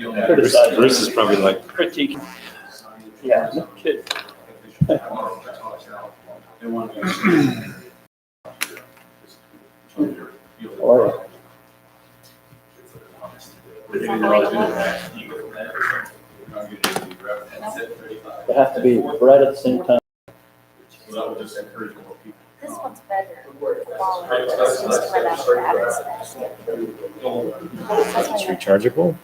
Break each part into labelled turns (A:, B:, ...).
A: Bruce is probably like,
B: critique. Yeah, no kidding.
C: Or they have to be right at the same time.
D: This one's better quality. This seems to run out of battery specs.
A: it's rechargeable?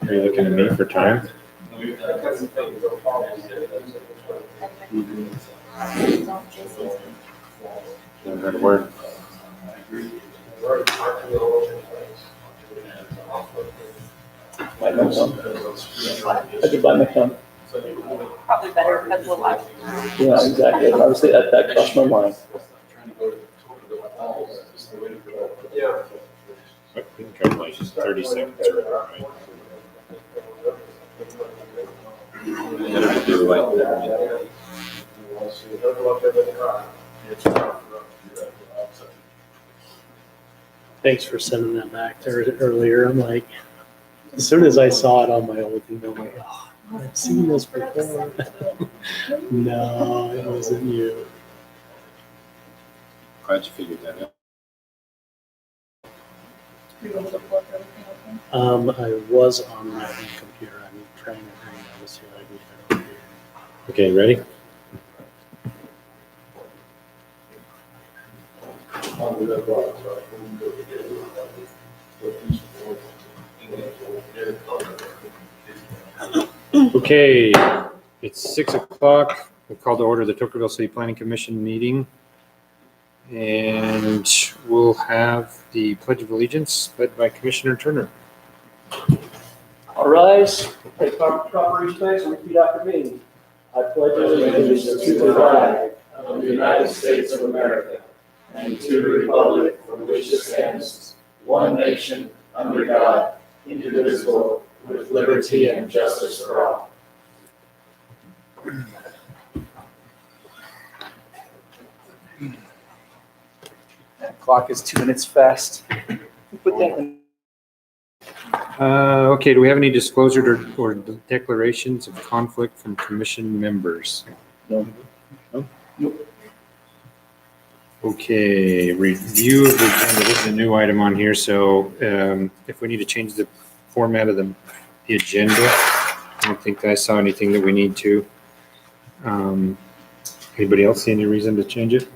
A: Are you looking at me for time? Never heard a word.
C: Might know some. I could buy my phone.
D: Probably better because we're live.
C: Yeah, exactly. Obviously, that crossed my mind.
A: I think I'm like 30 seconds early, right? Gotta do like that.
B: Thanks for sending that back there earlier. I'm like, as soon as I saw it on my old email, I'm like, oh, I've seen this before. No, it wasn't you.
A: Glad you figured that out.
B: I was on my own computer. I'm trying to hang out to see what I can do.
A: Okay, ready? Okay, it's 6 o'clock. We'll call to order the Tocqueville City Planning Commission meeting. And we'll have the Pledge of Allegiance led by Commissioner Turner.
C: All rise, take proper respects and repeat after me. I pledge allegiance to the flag of the United States of America and to the republic for which it stands, one nation, under God, indivisible, with liberty and justice for all.
E: That clock is 2 minutes fast. Put that in.
A: Okay, do we have any disclosure or declarations of conflict from commission members?
C: No.
A: Nope. Okay, review of the agenda. This is a new item on here, so if we need to change the format of the agenda, I don't think I saw anything that we need to. Anybody else see any reason to change it?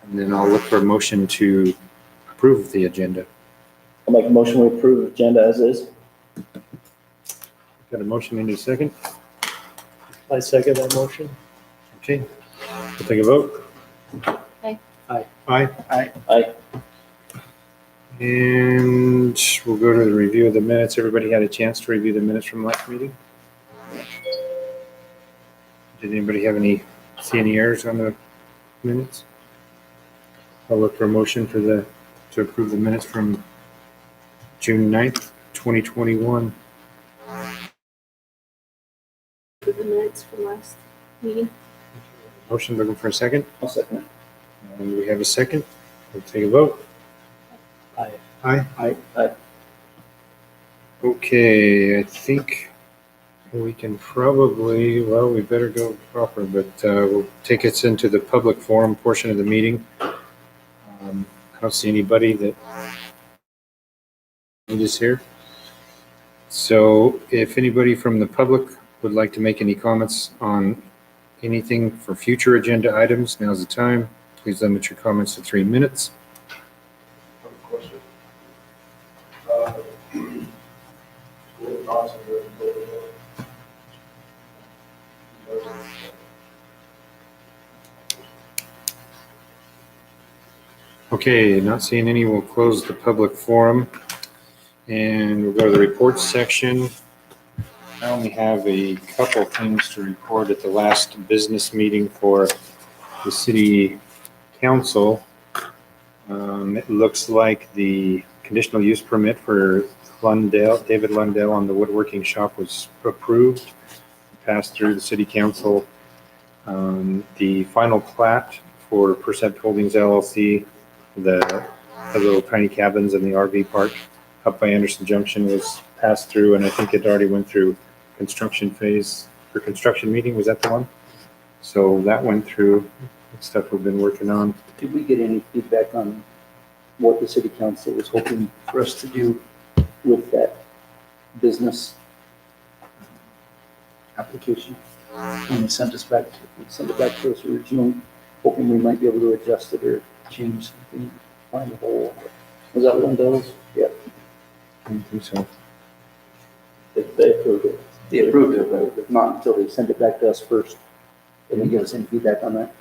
A: And then I'll look for a motion to approve the agenda.
C: I'll make a motion to approve the agenda as is.
A: Got a motion, in a second?
B: I second that motion.
A: Okay, we'll take a vote.
D: Aye.
B: Aye.
A: Aye.
C: Aye.
A: And we'll go to the review of the minutes. Everybody had a chance to review the minutes from last meeting? Did anybody see any errors on the minutes? I'll look for a motion to approve the minutes from June 9th, 2021.
D: The minutes from last meeting.
A: Motion, looking for a second.
C: I'll second it.
A: And we have a second. We'll take a vote.
B: Aye.
A: Aye.
C: Aye.
A: Okay, I think we can probably, we better go proper, but we'll take us into the public forum portion of the meeting. I don't see anybody that is here. So if anybody from the public would like to make any comments on anything for future agenda items, now's the time. Please limit your comments to 3 minutes. Okay, not seeing any, we'll close the public forum and we'll go to the reports section. I only have a couple things to report at the last business meeting for the city council. It looks like the conditional use permit for David Lundell on the woodworking shop was approved, passed through the city council. The final plat for Percept Holdings LLC, the the little tiny cabins in the RV park up by Anderson Junction was passed through, and I think it already went through construction phase for construction meeting. Was that the one? So that went through stuff we've been working on.
E: Did we get any feedback on what the city council was hoping for us to do with that business application? When they sent it back to us originally, hoping we might be able to adjust it or change something, find a hole. Was that one of those? Yeah.
A: I don't think so.
E: They approved it. They approved it, but not until they sent it back to us first. They didn't give us any feedback on that.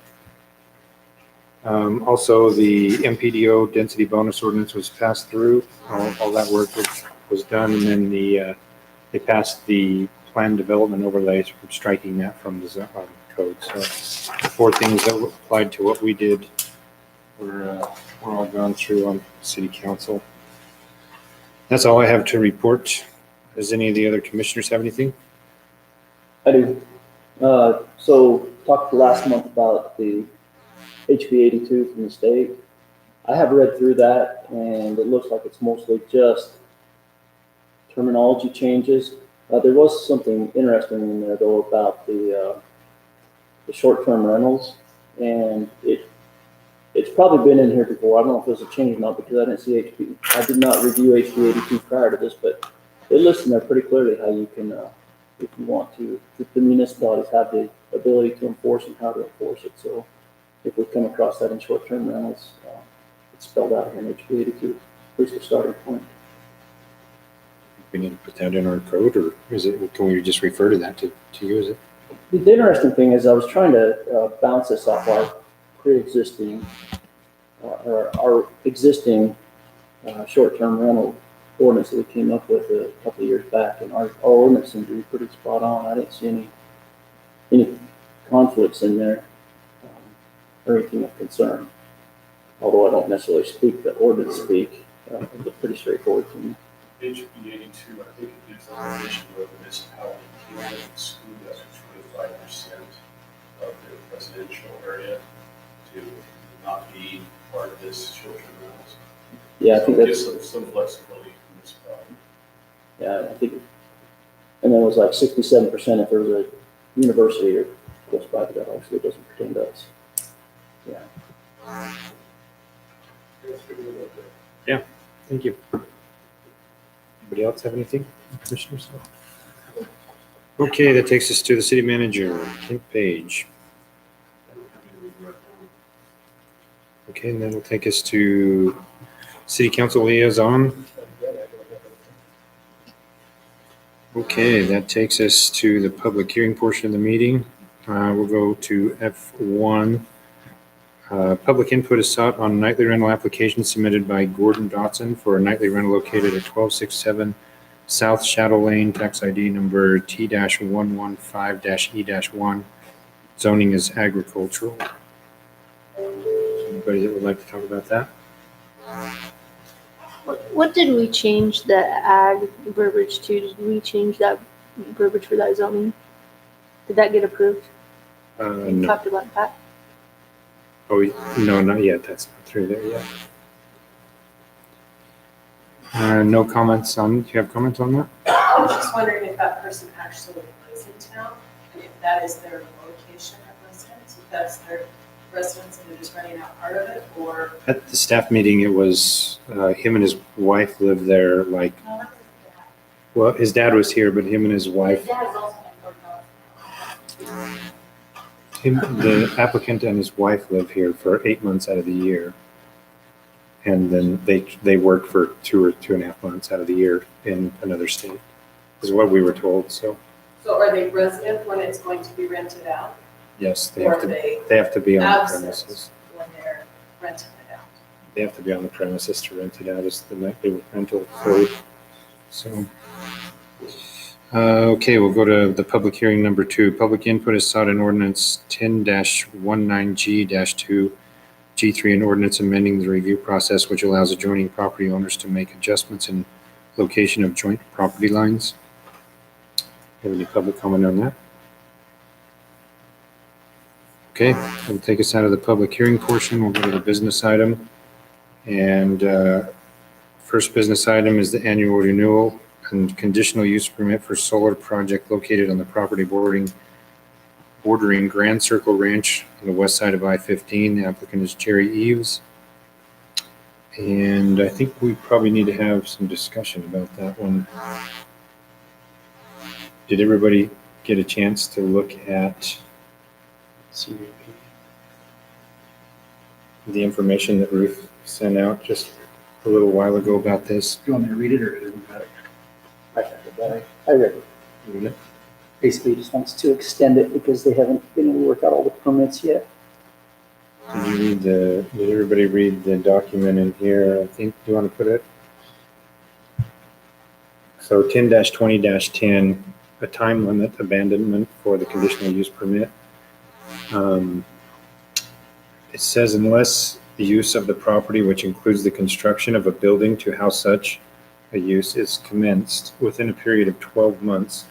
A: Also, the MPDO density bonus ordinance was passed through. All that work was done, and then they passed the plan development overlays from striking that from the code. So the 4 things that applied to what we did were all gone through on city council. That's all I have to report. Does any of the other commissioners have anything?
C: I do. So talked last month about the HB 82 from the state. I have read through that, and it looks like it's mostly just terminology changes. There was something interesting in there though about the short-term rentals, and it's probably been in here before. I don't know if there's a change or not because I didn't see HB. I did not review HB 82 prior to this, but it lists in there pretty clearly how you can, if you want to, if the municipalities have the ability to enforce and how to enforce it. So if we come across that in short-term rentals, it's spelled out in HB 82. At least the starting point.
A: We need to put that in our code, or can we just refer to that to use it?
C: The interesting thing is I was trying to bounce this off our pre-existing, or our existing short-term rental ordinance that we came up with a couple of years back, and our ordinance seemed to be pretty spot on. I didn't see any conflicts in there or anything of concern. Although I don't necessarily speak the ordinance speak, it looked pretty straightforward to me.
F: HB 82, I think it gives the permission of the municipality can exclude up to 25% of their residential area to not be part of this short-term rentals.
C: Yeah, I think
F: So it
C: that's,
F: gives some flexibility to the municipality.
C: yeah, I think, and then it was like 67% if there was a university or close by, but that obviously doesn't pertain to us. Yeah.
A: Thank you. Anybody else have anything, commissioners? Okay, that takes us to the city manager, Clint Page. Okay, and then we'll take us to city council liaison. Okay, that takes us to the public hearing portion of the meeting. We'll go to F1. Public input is sought on nightly rental application submitted by Gordon Dotson for a nightly rental located at 1267 South Shadow Lane, tax ID number T-115-E-1. Zoning is agricultural. Anybody that would like to talk about that?
G: What did we change the ag verbiage to? Did we change that verbiage for that zoning? Did that get approved? We
A: No.
G: talked about that.
A: Oh, no, not yet. That's not through there yet. No comments on, do you have comments on that?
H: I was just wondering if that person actually lives in town, and if that is their location of residence, if that's their residence and they're just renting out part of it, or.
A: At the staff meeting, it was, him and his wife lived there, like,
D: No, that's his
A: well, his dad was here, but him and his
D: dad.
A: wife,
D: His dad is also in Fort Collins.
A: the applicant and his wife live here for 8 months out of the year. And then they work for 2 or 2.5 months out of the year in another state, is what we were told. So,
H: So are they resident when it's going to be rented out,
A: yes, they
H: or
A: have
H: are
A: to,
H: they
A: they have to be on the
H: absent
A: premises.
H: when they're renting it out?
A: They have to be on the premises to rent it out as the nightly rental code. So, okay, we'll go to the public hearing number 2. Public input is sought in ordinance 10-19G-2, G3, an ordinance amending the review process which allows adjoining property owners to make adjustments in location of joint property lines. Have any public comment on that? Okay, we'll take us out of the public hearing portion. We'll go to the business item. And first business item is the annual renewal and conditional use permit for solar project located on the property bordering Grand Circle Ranch on the west side of I-15. The applicant is Jerry Eves. And I think we probably need to have some discussion about that one. Did everybody get a chance to look at the information that Ruth sent out just a little while ago about this?
E: Do you want me to read it or do you got it? I got it. I read it. Basically, just wants to extend it because they haven't been able to work out all the permits yet.
A: Did everybody read the document in here? I think, do you want to put it? So 10-20-10, a time limit abandonment for the conditional use permit. It says unless the use of the property, which includes the construction of a building to house such a use, is commenced within a period of 12 months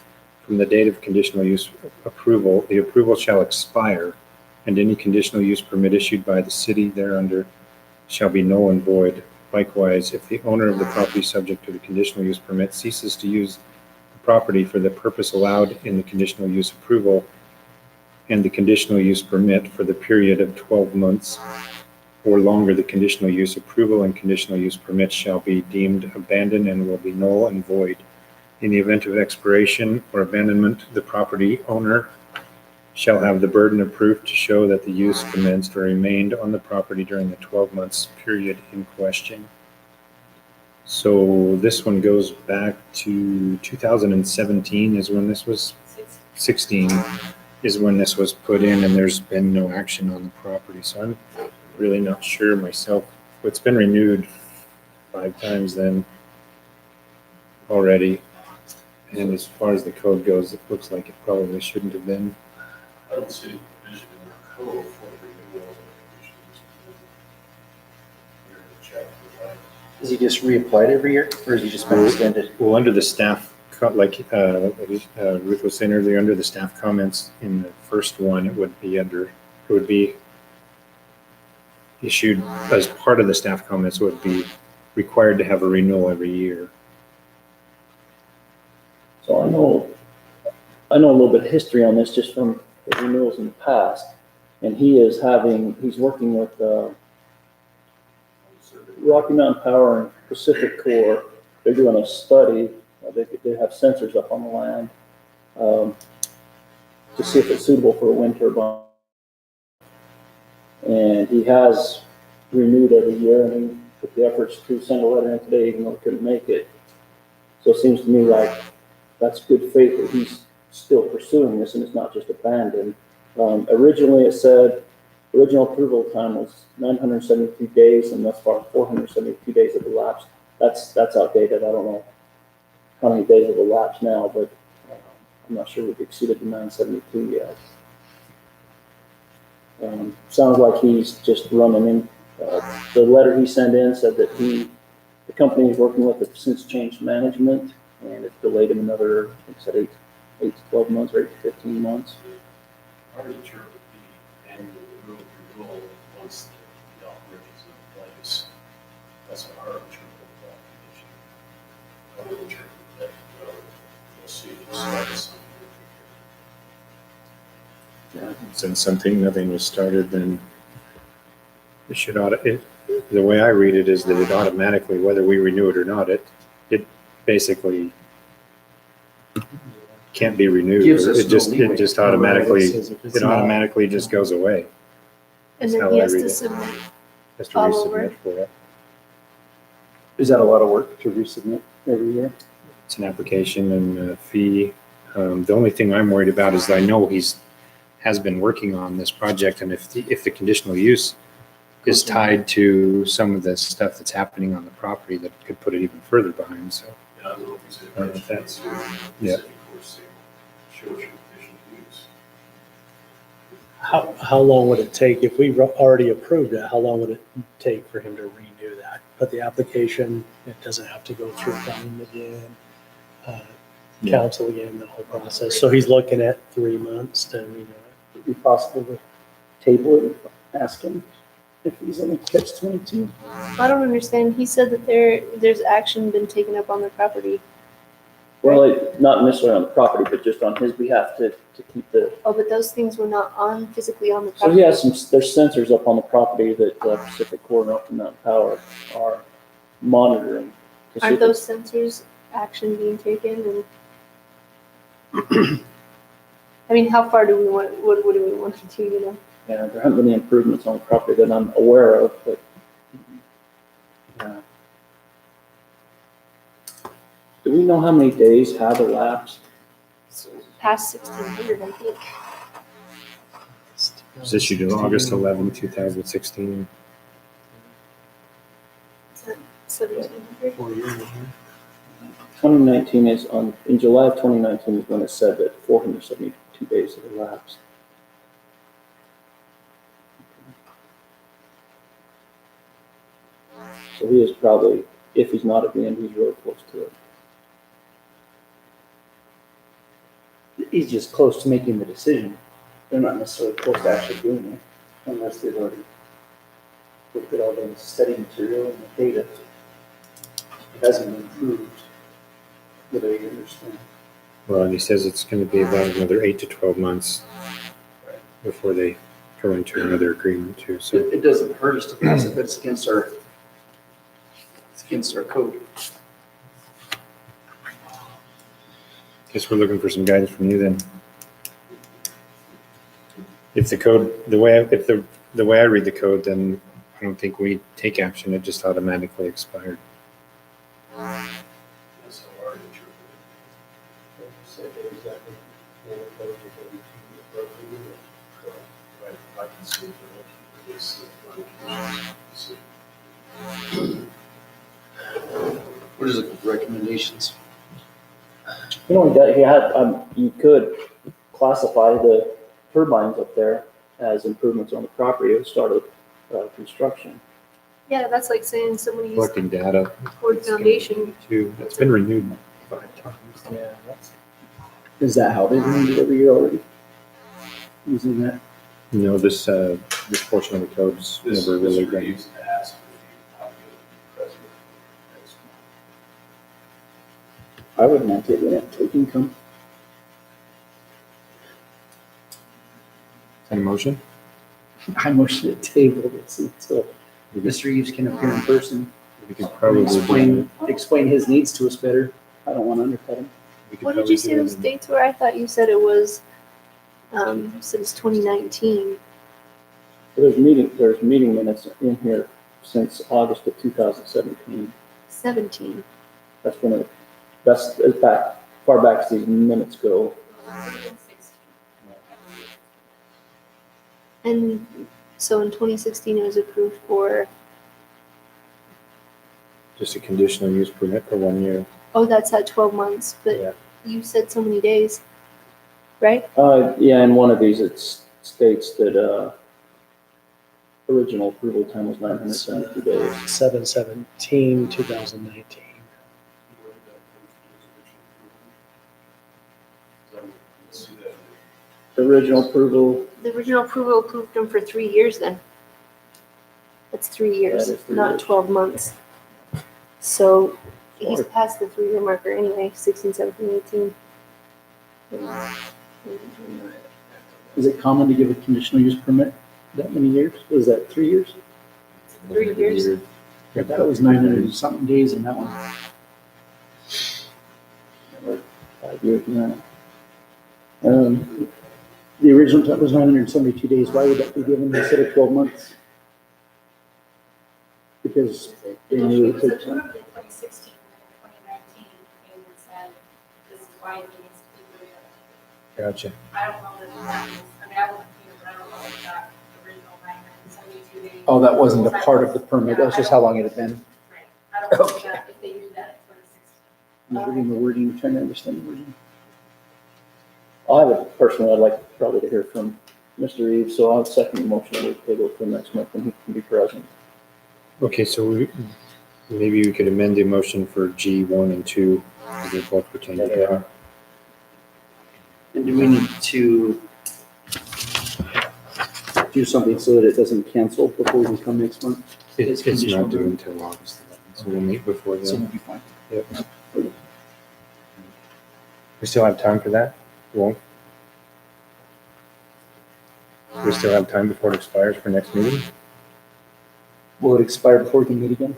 A: from the date of conditional use approval, the approval shall expire, and any conditional use permit issued by the city thereunder shall be null and void. Likewise, if the owner of the property subject to the conditional use permit ceases to use the property for the purpose allowed in the conditional use approval and the conditional use permit for the period of 12 months or longer, the conditional use approval and conditional use permit shall be deemed abandoned and will be null and void. In the event of expiration or abandonment, the property owner shall have the burden of proof to show that the use commenced or remained on the property during the 12 months period in question. So this one goes back to 2017 is when this was, 16 is when this was put in, and there's been no action on the property. So I'm really not sure myself. It's been renewed 5 times then already. And as far as the code goes, it looks like it probably shouldn't have been.
F: I don't see a provision in our code for renewal of conditional use permit. Here in chapter 5.
E: Is he just reapplied every year or is he just been extended?
A: Well, under the staff, like Ruth was saying earlier, under the staff comments in the first one, it would be issued as part of the staff comments, would be required to have a renewal every year.
E: So I know a little bit of history on this just from the renewals in the past. And he's working with Rocky Mountain Power and Pacific Core. They're doing a study. They have sensors up on the land to see if it's suitable for a wind turbine. And he has renewed every year, and he took the efforts to send a letter in today, even though he couldn't make it. So it seems to me like that's good faith that he's still pursuing this and it's not just abandoned. Originally it said original approval time was 972 days, and thus far 472 days have elapsed. That's outdated. I don't know how many days have elapsed now, but I'm not sure we've exceeded the 972 yet. Sounds like he's just running in. The letter he sent in said that the company he's working with has since changed management, and it's delayed him another, I think it said 8 to 12 months or 8 to 15 months.
F: Our insurance would be annual renewal once the operations in place. That's what our insurance would condition. Our insurance would you'll see it started something.
A: Since nothing was started, then it should the way I read it is that it automatically, whether we renew it or not, it basically can't be renewed.
E: Gives us
A: It just
E: no leeway.
A: automatically just goes away.
G: And
A: That's
G: then
A: how
G: he
A: I
G: has
A: read
G: to
A: it.
G: submit.
A: Has to
G: all over.
A: resubmit for it.
E: Is that a lot of work to resubmit every year?
A: It's an application and a fee. The only thing I'm worried about is I know has been working on this project, and if the conditional use is tied to some of the stuff that's happening on the property, that could put it even further behind. So
F: Yeah, I don't know if you said
A: That's-
F: yeah.
A: yeah.
F: Shows your condition use.
B: How long would it take, if we already approved it, how long would it take for him to renew that? Put the application, it doesn't have to go through planning again,
A: Yeah.
B: council again, the whole process. So he's looking at 3 months to renew it.
E: Would it be possible to table it and ask him? if he's in a catch-22.
G: I don't understand. He said that there's action been taken up on the property.
E: Well, not necessarily on the property, but just on his behalf to keep the,
G: Oh, but those things were not physically on the
E: so
G: property.
E: he has there's sensors up on the property that Pacific Core and Open Mountain Power are monitoring. to see
G: Aren't
E: if
G: those sensors action being taken? And I mean, how far do we want? What do we want to do? You know.
E: Yeah, there haven't been any improvements on the property that I'm aware of, but. Do we know how many days have elapsed?
G: Past 1600, I think.
A: It was issued on August 11, 2016.
G: 1700.
B: 4 years.
E: 2019 is in July of 2019 is when it said that 472 days had elapsed. So he is probably, if he's not at the end, he's really close to it.
I: He's just close to making the decision. They're not necessarily close to actually doing it unless they've already looked at all the study material and the data. It hasn't been proved that I understand.
A: Well, and he says it's going to be about another 8 to 12 months before they go into another agreement too. So
I: It doesn't hurt us to pass it, but it's against our code.
A: guess we're looking for some guidance from you then. If the code, the way I read the code, then I don't think we take action. It just automatically expired.
F: That's how our I can see it, but it's
I: What is the recommendations?
E: You know, you could classify the turbines up there as improvements on the property at the start of construction.
G: Yeah, that's like saying somebody's
A: Collecting data
G: poured foundation.
A: too. It's been renewed 5 times.
I: Yeah, is that how they renewed it every year already? Using that?
A: No, this portion of the code's
F: This
A: never really
F: was
A: been.
F: used to ask for the copy of the president next month.
I: I would not take that, taking income.
A: An motion?
I: I motion to table this until Mr. Reeves can appear in person.
A: We could probably
I: Explain his needs to us better. I don't want to undercut him.
A: we could
G: What did
A: probably
G: you say
A: do
G: those
A: it in-
G: dates were? I thought you said it was since 2019.
E: There's meeting minutes in here since August of 2017.
G: 17.
E: That's when that's as far back as these minutes go.
G: And so in 2016, it was approved for,
A: Just a conditional use permit for 1 year.
G: oh, that's at 12 months, but
A: Yeah.
G: you said so many days, right?
E: Yeah, in one of these, it states that, original approval time was 972 days.
B: 7/17/2019.
F: See that?
E: The original approval,
G: The original approval approved them for 3 years then. That's 3 years,
E: That is 3
G: not
E: years.
G: 12 months. So he's
E: Sure.
G: past the 3-year marker anyway, 16, 17, 18.
I: Is it common to give a conditional use permit that many years? Was that 3 years?
G: 3 years.
I: That was 900 and something days in that one.
E: 5 years now.
I: The original time was 972 days. Why would that be given instead of 12 months? Because they knew
D: It
I: it
D: was
I: took time.
D: approved in 2016 and 2019, and it said, this is why it needs to be doing it.
A: Gotcha.
D: I don't know that that was, I mean, I wasn't here, but I don't know if that original 972 days.
I: Oh, that wasn't a part of the permit. That's just how long it had been.
D: Right. I don't know if that, if they used that in 2016.
I: I'm reading the wording, trying to understand the wording.
E: I'd like probably to hear from Mr. Reeves, so I'll second the motion to table for next month when he can be present.
A: Okay, so maybe we could amend the motion for G1 and 2, because they both pertain to that.
I: And do we need to do something so that it doesn't cancel before we come next month.
A: It's
I: conditional.
A: not due until August 11th, so we'll meet before
I: So
A: then.
I: we'll be fine.
A: We still have time for that? Won't? We still have time before it expires for next meeting?
I: Will it expire before we can meet again?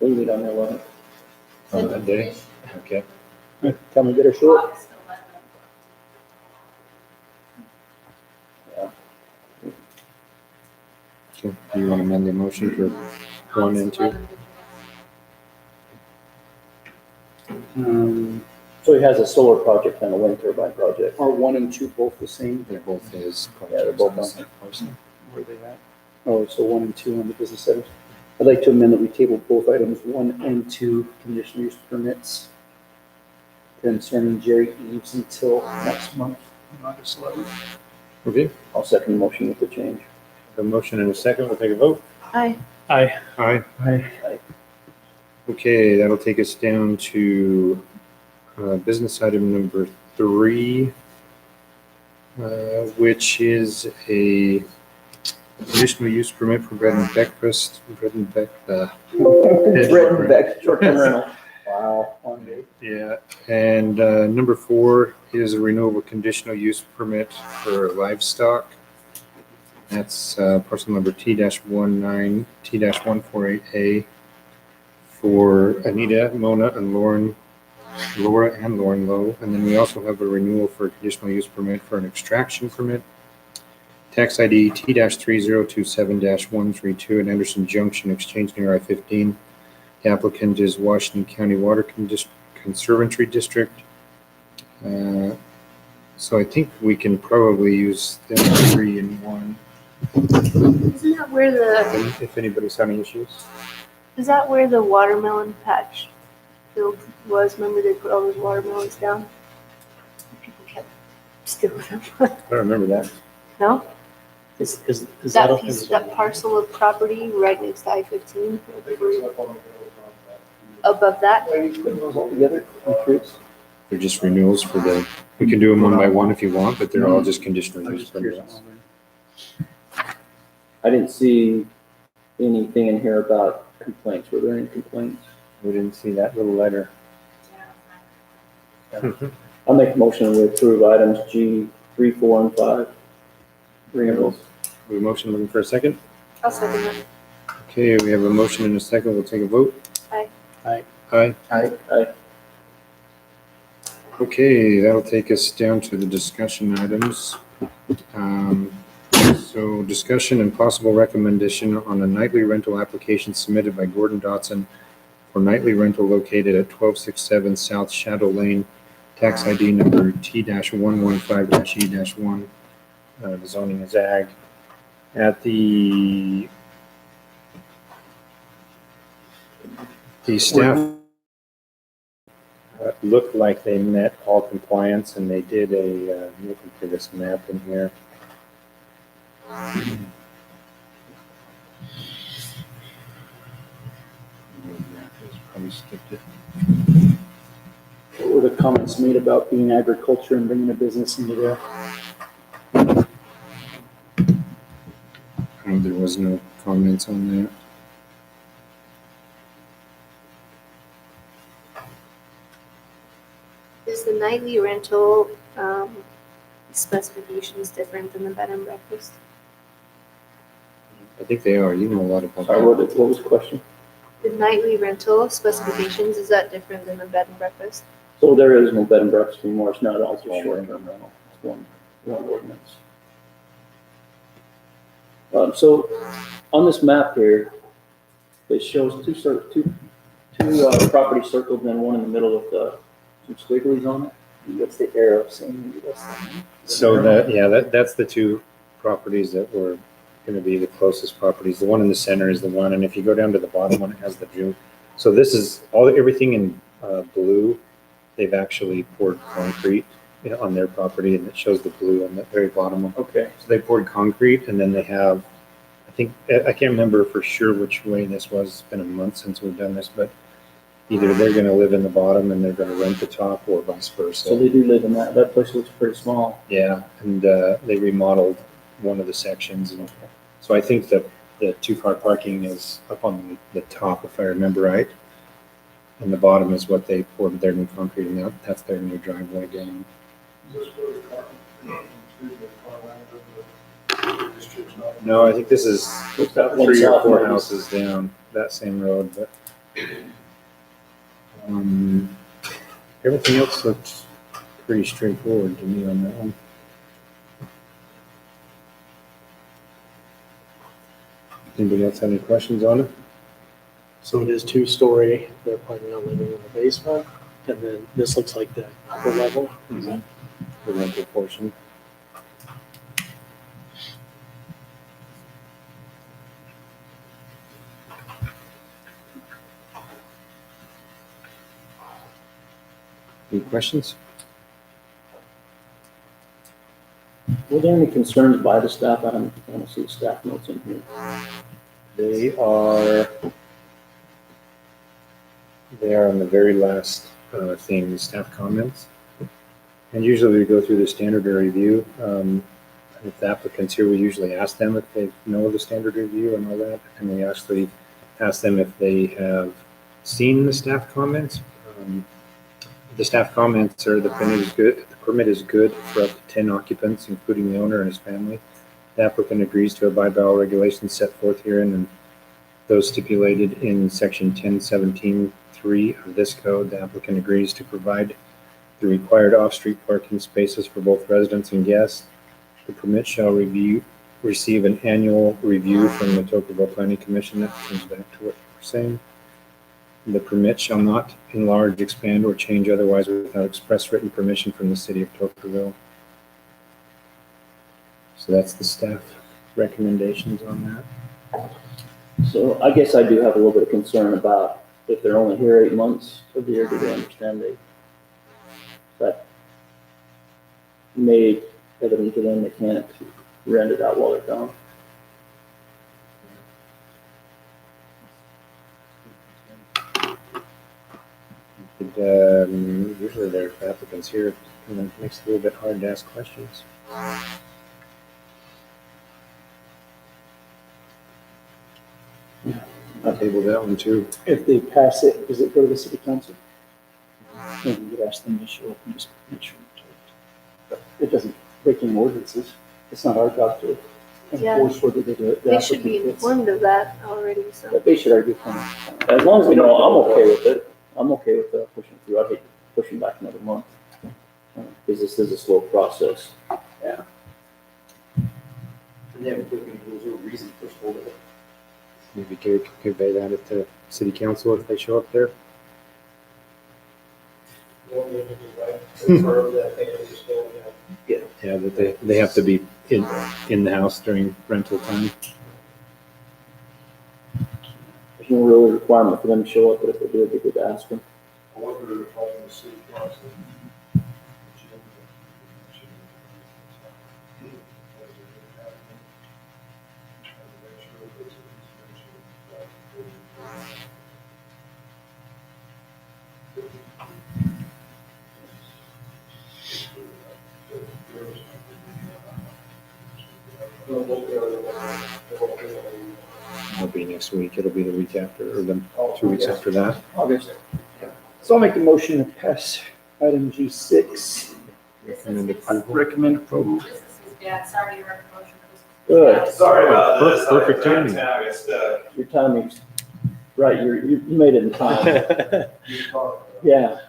E: We meet on the 11th.
A: On that day? Okay.
I: Tell me good or short?
H: August 11th.
A: Okay. Do you want to amend the motion for 1 and 2?
E: So he has a solar project and a wind turbine project.
I: Are 1 and 2 both the same?
A: They're both his.
E: Yeah, they're both on.
A: projects on the same parcel.
I: Where are they at? Oh, so 1 and 2 on the business centers. I'd like to amend that we table both items, 1 and 2, conditional use permits concerning Jerry Eves until next month, on August 11th.
A: Okay.
E: I'll second the motion with the change.
A: A motion and a second. We'll take a vote.
G: Aye.
B: Aye.
A: Aye.
B: Aye.
A: Okay, that'll take us down to business item number 3, which is a conditional use permit for bread and breakfast,
E: Brett and Beck, short-term rental.
I: Wow, one day.
A: Yeah, and number 4 is a renewable conditional use permit for livestock. That's parcel number T-19, T-148A for Anita, Mona, and Laura and Lauren Lowe. And then we also have a renewal for a conditional use permit for an extraction permit. Tax ID T-3027-132 at Anderson Junction Exchange near I-15. The applicant is Washington County Water Conservancy District. So I think we can probably use them 3 in 1.
G: Isn't that where the,
A: If anybody's having issues.
G: is that where the watermelon patch field was? Remember they put all those watermelons down? People kept stealing them.
A: I don't remember that.
G: No?
B: Is that?
G: That piece, that parcel of property right next to I-15? Above that?
E: Putting those all together, I'm curious.
A: They're just renewals for we can do them one by one if you want, but they're all just conditional use permits.
E: I didn't see anything in here about complaints. Were there any complaints?
A: We didn't see that little letter.
E: I'll make a motion to approve items G 3, 4, and 5. Renewals.
A: We have a motion looking for a second.
G: I'll second that.
A: Okay, we have a motion and a second. We'll take a vote.
G: Aye.
B: Aye.
A: Aye.
E: Aye.
A: Okay, that'll take us down to the discussion items. So discussion and possible recommendation on a nightly rental application submitted by Gordon Dotson for nightly rental located at 1267 South Shadow Lane, tax ID number T-115-E-1. The zoning is ag. At the staff looked like they met all compliance, and they did a, looking for this map in here. Probably skipped it.
I: What were the comments made about being agriculture and bringing a business into there?
A: There was no comments on that.
G: Is the nightly rental specifications different than the bed and breakfast?
A: I think they are. You know a lot about
E: Sorry,
A: that.
E: what was the question?
G: The nightly rental specifications, is that different than the bed and breakfast?
E: So there is no bed and breakfast anymore. It's not also short-term rental. It's one ordinance. So on this map here, it shows two properties circled and then one in the middle with some squigglies on it. What's the arrow saying?
A: So that's the two properties that were going to be the closest properties. The one in the center is the one, and if you go down to the bottom one, it has the June. So this is everything in blue. They've actually poured concrete on their property, and it shows the blue on the very bottom one.
E: Okay.
A: So they poured concrete, and then they have, I can't remember for sure which way this was. It's been a month since we've done this, but either they're gonna live in the bottom and they're gonna rent the top or vice
E: So
A: versa.
E: they do live in that place looks pretty small.
A: Yeah, and they remodeled one of the sections, and so I think that the two-car parking is up on the top, if I remember right. And the bottom is what they poured their new concrete, and that's their new driveway down. No, I think this is
E: It's got one
A: 3 or
E: south
A: 4
E: maybe.
A: houses down that same road, but everything else looks pretty straightforward to me on that one. Anybody else have any questions on it?
B: So it is 2-story. They're planning on living in the basement. And then this looks like the upper level.
A: The rental portion. Any questions?
E: Were there any concerns by the staff? I don't see the staff notes in here.
A: They are on the very last thing, the staff comments. And usually we go through the standard review. If the applicant's here, we usually ask them if they know the standard review and all that. And we actually ask them if they have seen the staff comments. The staff comments are the permit is good for up to 10 occupants, including the owner and his family. The applicant agrees to abide by all regulations set forth herein and those stipulated in section 1017(3) of this code. The applicant agrees to provide the required off-street parking spaces for both residents and guests. The permit shall receive an annual review from the Tocqueville Planning Commission. That comes back to what you were saying. The permit shall not enlarge, expand, or change otherwise without express written permission from the city of Tocqueville. So that's the staff recommendations on that.
E: So I guess I do have a little bit of concern about if they're only here 8 months of the year, do they understand that may evident to them they can't rent it out while they're gone?
A: Usually there's applicants here, and it makes it a little bit hard to ask questions. I'll table that one too.
I: If they pass it, does it go to the city council? Maybe you could ask them to show up and just make sure. It doesn't break any ordinances. It's not our job to enforce whether they do it. The
G: They should be
I: applicant gets-
G: informed of that already, so.
E: But they should argue from. As long as we know, I'm okay with it. I'm okay with pushing through. I'd hate to push them back another month. Because this is a slow process.
I: And they haven't broken rules or reason for holding it.
A: Maybe Gary could convey that at the city council if they show up there. Yeah, that they have to be in the house during rental time.
E: There's no real requirement for them to show up, but if they do, it'd be good to ask them.
F: I wonder if I'm in the city council.
A: It'll be next week. It'll be the week after, or the 2 weeks after that.
E: August.
I: So I'll make a motion to pass item G6.
A: Recommend approval.
I: Recommend approval.
D: This is bad, sorry, your motion was.
E: Good.
F: Sorry about this.
A: Perfect timing.
F: I got stuck.
E: Your timing's right. You made it in time. Yeah.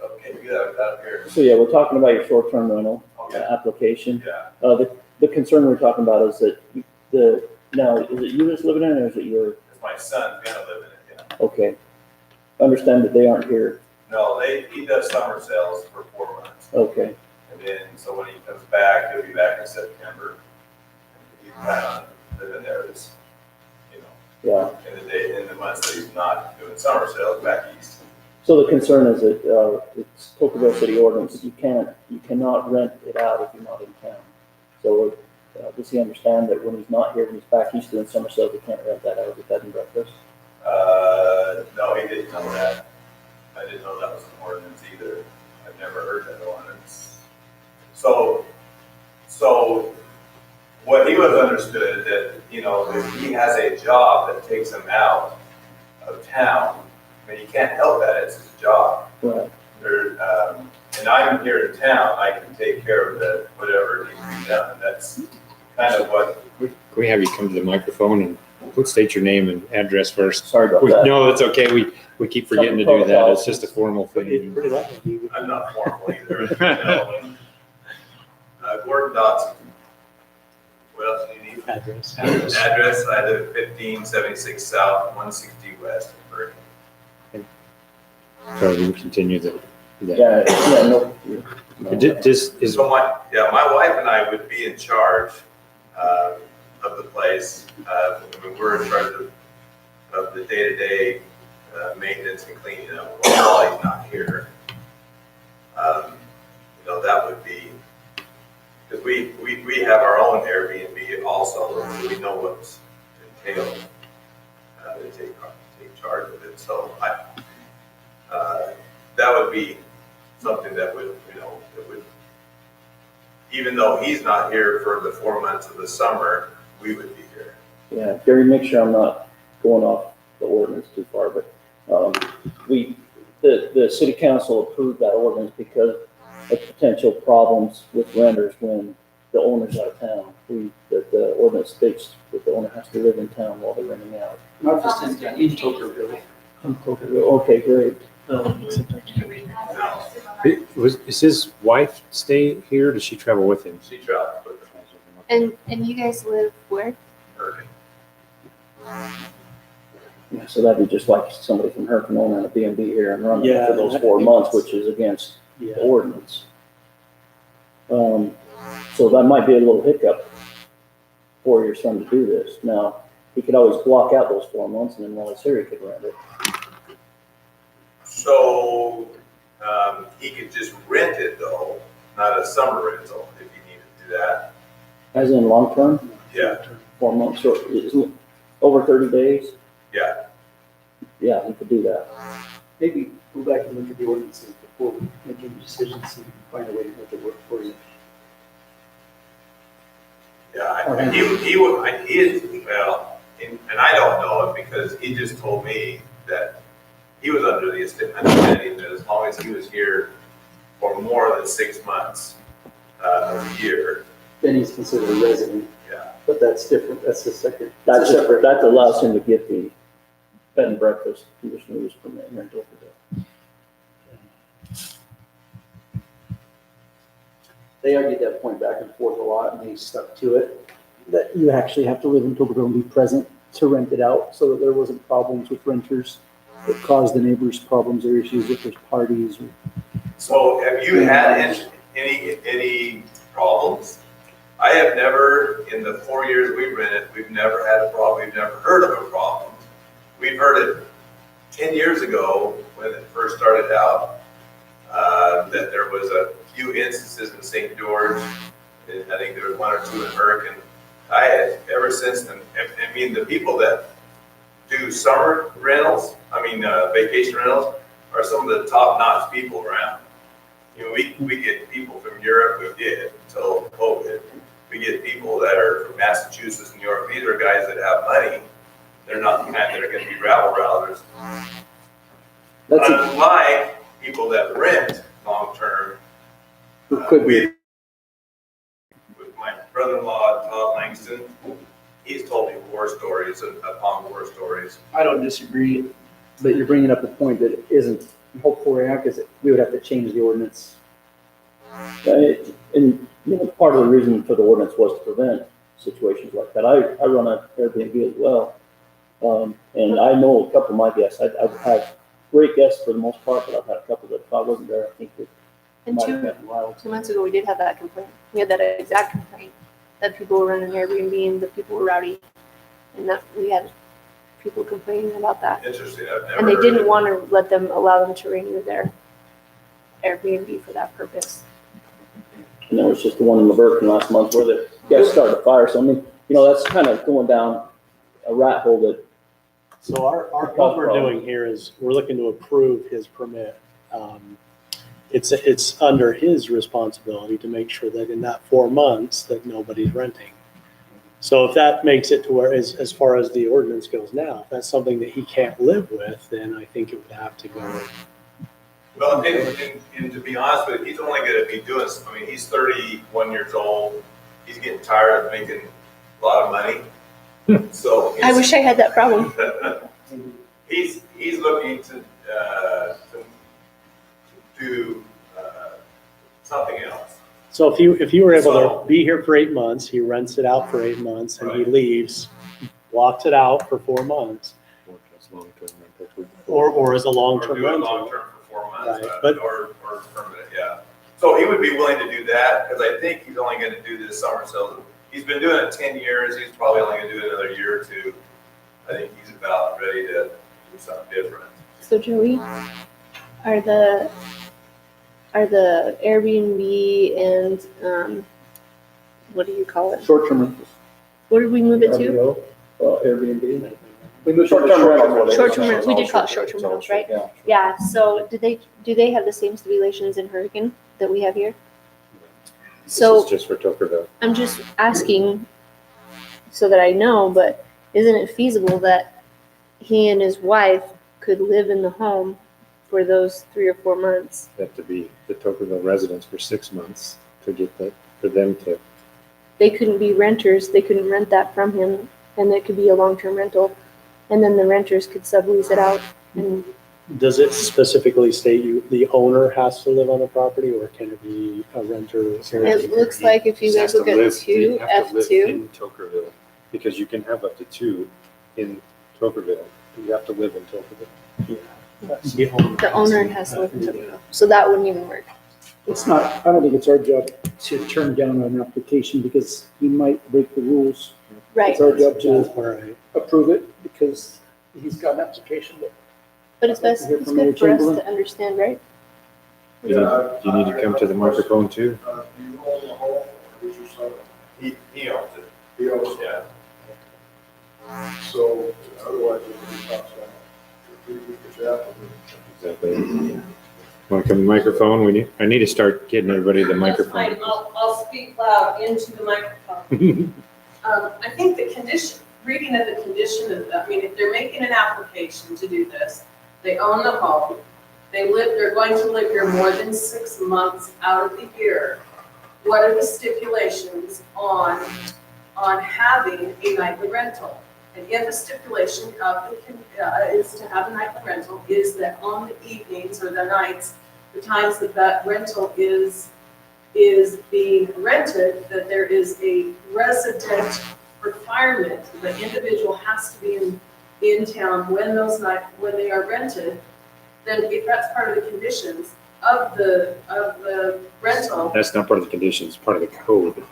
F: Okay, get out here.
E: So yeah, we're talking about your short-term rental
F: Okay.
E: application.
F: Yeah,
E: The concern we're talking about is that now, is it you that's living in it or is it your,
F: because my son's gonna live in it, yeah.
E: okay. Understand that they aren't here.
F: No, he does summer sales for 4 months.
E: Okay,
F: And then, so when he comes back, he'll be back in September. He's plan on living there this, you know,
E: yeah.
F: in the months that he's not doing summer sales back east.
E: So the concern is that, it's Tocqueville City ordinance, you cannot rent it out if you're not in town. So, does he understand that when he's not here, when he's back east doing summer sales, he can't rent that out as a bed and breakfast?
J: No, he didn't know that. I didn't know that was an ordinance either. I've never heard that ordinance. So what he was understood that, you know, if he has a job that takes him out of town, I mean, he can't help that, it's his job.
E: Right.
J: And I'm here in town, I can take care of that, whatever needs to be done. That's kind of what,
A: Can we have you come to the microphone and please state your name and address first?
E: Sorry about that.
A: No, it's okay. We keep forgetting to do that. It's just a formal thing.
B: Pretty likely.
J: I'm not formal either. You know. Gordon Dodson. What else do you need?
B: Address.
J: Address, I live at 1576 South, 160 West in Berkeley.
A: So we can continue the.
E: Yeah, no.
A: This is,
J: So my wife and I would be in charge of the place. I mean, we're in charge of the day-to-day maintenance and cleaning up while he's not here. You know, that would be, because we have our own Airbnb also, so we know what's entailed to take charge of it. So that would be something that would, you know, that would, even though he's not here for the 4 months of the summer, we would be here.
E: Yeah, Gary, make sure I'm not going off the ordinance too far, but the city council approved that ordinance because of potential problems with renters when the owner's out of town. The ordinance states that the owner has to live in town while they're renting out.
I: Not just in Tokerville.
E: Okay, great.
A: is his wife stay here? Does she travel with him?
J: She travels with them.
G: And you guys live where?
J: Hurricane.
E: Yeah, so that'd be just like somebody from Hurricane owning a B&B here and running it
B: Yeah,
E: for those
B: that
E: 4
B: makes
E: months,
B: sense.
E: which is against
B: Yeah.
E: the ordinance. So that might be a little hiccup for your son to do this. Now, he could always block out those 4 months and then while he's here, he could rent it.
J: So he could just rent it though, not a summer rental if he needed to do that.
E: As in long term,
J: Yeah,
E: 4 months, so isn't it over 30 days?
J: yeah.
E: Yeah, he could do that.
I: Maybe go back and look at the ordinances before making decisions and find a way to make it work for you.
J: Yeah, he would, he is, well, and I don't know it because he just told me that he was under the understanding that as long as he was here for more than 6 months a year,
I: Then he's considered a resident,
J: yeah.
I: but that's different, that's a second.
E: That's
I: it's a separate.
E: that allows him to get the bed and breakfast conditional use permit here in Doverville.
I: They argued that point back and forth a lot, and they stuck to it, that you actually have to live in Tokerville and be present to rent it out, so that there wasn't problems with renters that caused the neighbors problems or issues if there's parties. Or
J: So have you had any problems? I have never, in the 4 years we've rented, we've never had a problem, we've never heard of a problem. We've heard it 10 years ago when it first started out, that there was a few instances in St. George. I think there was 1 or 2 in Hurricane. I had, ever since then, I mean, the people that do summer rentals, vacation rentals, are some of the top-notch people around. You know, we get people from Europe, we did until COVID. We get people that are from Massachusetts, New York. These are guys that have money. They're not the kind that are going to be rabble-rousers. Unlike people that rent long-term,
I: could be.
J: with my brother-in-law, Todd Langston, he's told me war stories upon war stories.
I: I don't disagree, but you're bringing up a point that isn't helpful right now, because we would have to change the ordinance.
E: And part of the reason for the ordinance was to prevent situations like that. I run an Airbnb as well. And I know a couple of my guests, I've had great guests for the most part, but I've had a couple that if I wasn't there, I think it
G: And
E: might have been wild.
G: 2 months ago, we did have that complaint. We had that exact complaint, that people were running Airbnb and the people were rowdy. And that we had people complaining about that.
J: Interesting, I've never
G: And they
J: heard
G: didn't
J: it.
G: want to allow them to renew their Airbnb for that purpose.
E: And there was just the one in Laverton last month where the guys started a fire. So, I mean, that's kind of going down a rat hole that
B: So what we're doing here is we're looking to approve his permit. It's under his responsibility to make sure that in that 4 months that nobody's renting. So if that makes it to where, as far as the ordinance goes now, if that's something that he can't live with, then I think it would have to go.
J: Well, and to be honest with you, he's only gonna be doing, I mean, he's 31 years old. He's getting tired of making a lot of money. So.
G: I wish I had that problem.
J: He's looking to do something else.
B: So if you were able
J: So-
B: to be here for 8 months, he rents it out for 8 months and he
J: Right.
B: leaves, walks it out for 4 months, or as a
J: Or
B: long-term
J: do it
B: rental.
J: long-term for 4 months,
B: Right, but-
J: or permanent, yeah. So he would be willing to do that, because I think he's only gonna do this summer, so he's been doing it 10 years, he's probably only gonna do it another year or two. I think he's about ready to do something different.
G: So Joey, are the Airbnb and what do you call it?
E: Short-term rentals.
G: What did we move it to?
E: RVO, Airbnb. We moved short-term rentals.
G: Short-term rentals. We did call it short-term rentals, right?
E: Yeah.
G: Yeah. So do they have the same stipulations in Hurricane that we have here? So
A: This is just for Tokerville.
G: I'm just asking so that I know, but isn't it feasible that he and his wife could live in the home for those 3 or 4 months?
A: They have to be the Tokerville residents for 6 months to get that, for them to.
G: They couldn't be renters. They couldn't rent that from him, and it could be a long-term rental. And then the renters could sublease it out. And
B: Does it specifically state the owner has to live on the property, or can it be a renter?
G: it looks like if you guys look at
A: You have to live
G: F2,
A: in Tokerville, because you can have up to 2 in Tokerville. You have to live in Tokerville.
G: the owner has to live in Tocqueville. So that wouldn't even work.
I: It's not, I don't think it's our job to turn down an application because he might break the rules.
G: Right.
I: It's our job to
B: All right.
I: approve it because he's got an application that
G: But it's best, it's good for us to understand, right?
A: You need to come to the microphone too.
F: Do you own the home, or is your son?
J: He owns it,
F: He owns it.
J: yeah.
F: So otherwise it would be tough. If we could get that,
A: Exactly. Want to come to the microphone? I need to start getting everybody the
H: That's fine.
A: microphone.
H: I'll speak loud into the microphone. I think the condition, reading of the condition of, I mean, if they're making an application to do this, they own the home, they're going to live here more than 6 months out of the year. What are the stipulations on having a nightly rental? And if a stipulation of is to have a nightly rental, is that on the evenings or the nights, the times that rental is being rented, that there is a resident requirement, the individual has to be in town when they are rented, then if that's part of the conditions of the rental.
A: That's not part of the conditions, part of the code.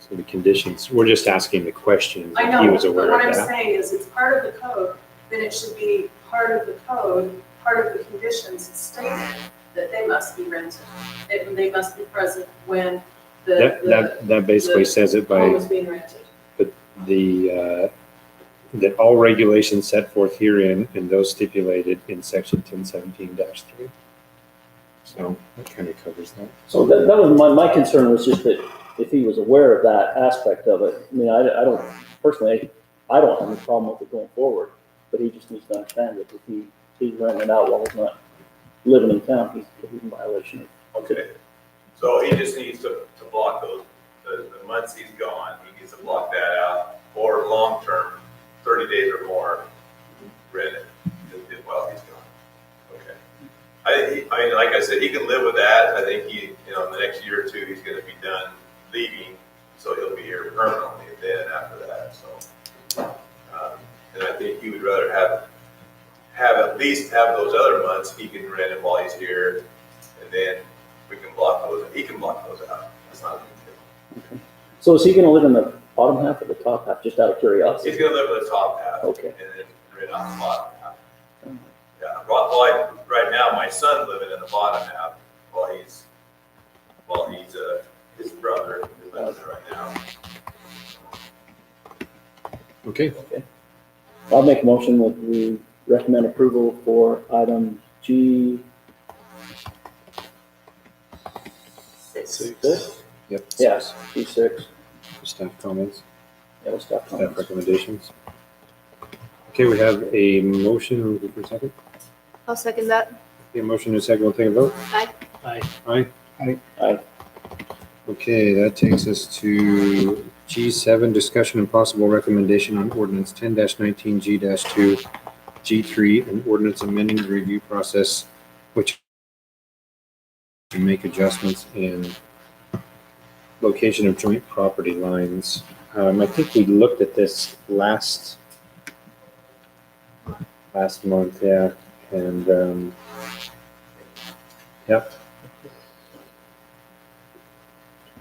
A: So the conditions, we're just asking the questions.
H: I
A: if
H: know,
A: He was
H: but
A: aware
H: what
A: of
H: I'm
A: that.
H: saying is it's part of the code, then it should be part of the code, part of the conditions stated that they must be rented. They must be present when
A: That basically
H: the
A: says it
H: home
A: by
H: is being rented.
A: that all regulations set forth herein and those stipulated in section 1017-3. So that kind of covers that.
E: So that was my concern was just that if he was aware of that aspect of it. I mean, I don't, personally, I don't have any problem with it going forward, but he just needs to understand that if he's renting it out while he's not living in town, he's in violation of.
J: Okay, so he just needs to block those, the months he's gone, he needs to block that out, or long-term, 30 days or more, rent it while he's gone. Okay. I mean, like I said, he can live with that, I think in the next year or two, he's gonna be done leaving, so he'll be here permanently then after that, so. And I think he would rather have at least have those other months, he can rent it while he's here, and then we can block those, he can block those out. That's not a big deal.
E: So is he gonna live in the bottom half or the top half, just out of curiosity?
J: He's gonna live in the top half.
E: Okay.
J: And then rent out the bottom half. Yeah, right now, my son's living in the bottom half while he's his brother who lives there right now.
A: Okay.
E: I'll make a motion that we recommend approval for item G. Six?
A: Yep.
E: Yes, G6.
A: Staff comments,
E: Yeah, we'll stop
A: staff
E: comments.
A: recommendations. Okay, we have a motion, looking for a second.
G: I'll second that.
A: A motion and a second, we'll take a vote.
G: Aye.
A: Aye.
E: Aye.
A: Okay, that takes us to G7, discussion and possible recommendation on ordinance 10-19 G-2, G3, and ordinance amending the review process, which to make adjustments in location of joint property lines. I think we looked at this last month, yeah, and, yep.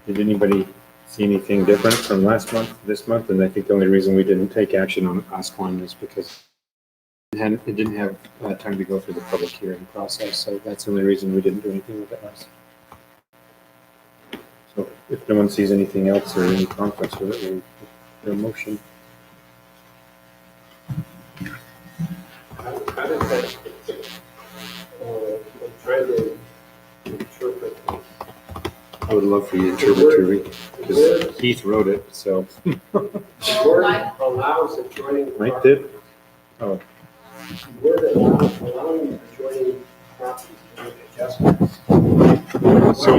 A: Did anybody see anything different from last month to this month? And I think the only reason we didn't take action on last one is because it didn't have time to go through the public hearing process. So that's the only reason we didn't do anything with it last. So if no one sees anything else or any conflicts with it, we'll motion.
F: How did that, I'm trying to interpret
A: I would love for you to interpret to read, because Keith wrote it, so.
F: the word allows adjoining.
A: Mike did? Oh,
F: The word allowing adjoining properties to make adjustments.
A: So-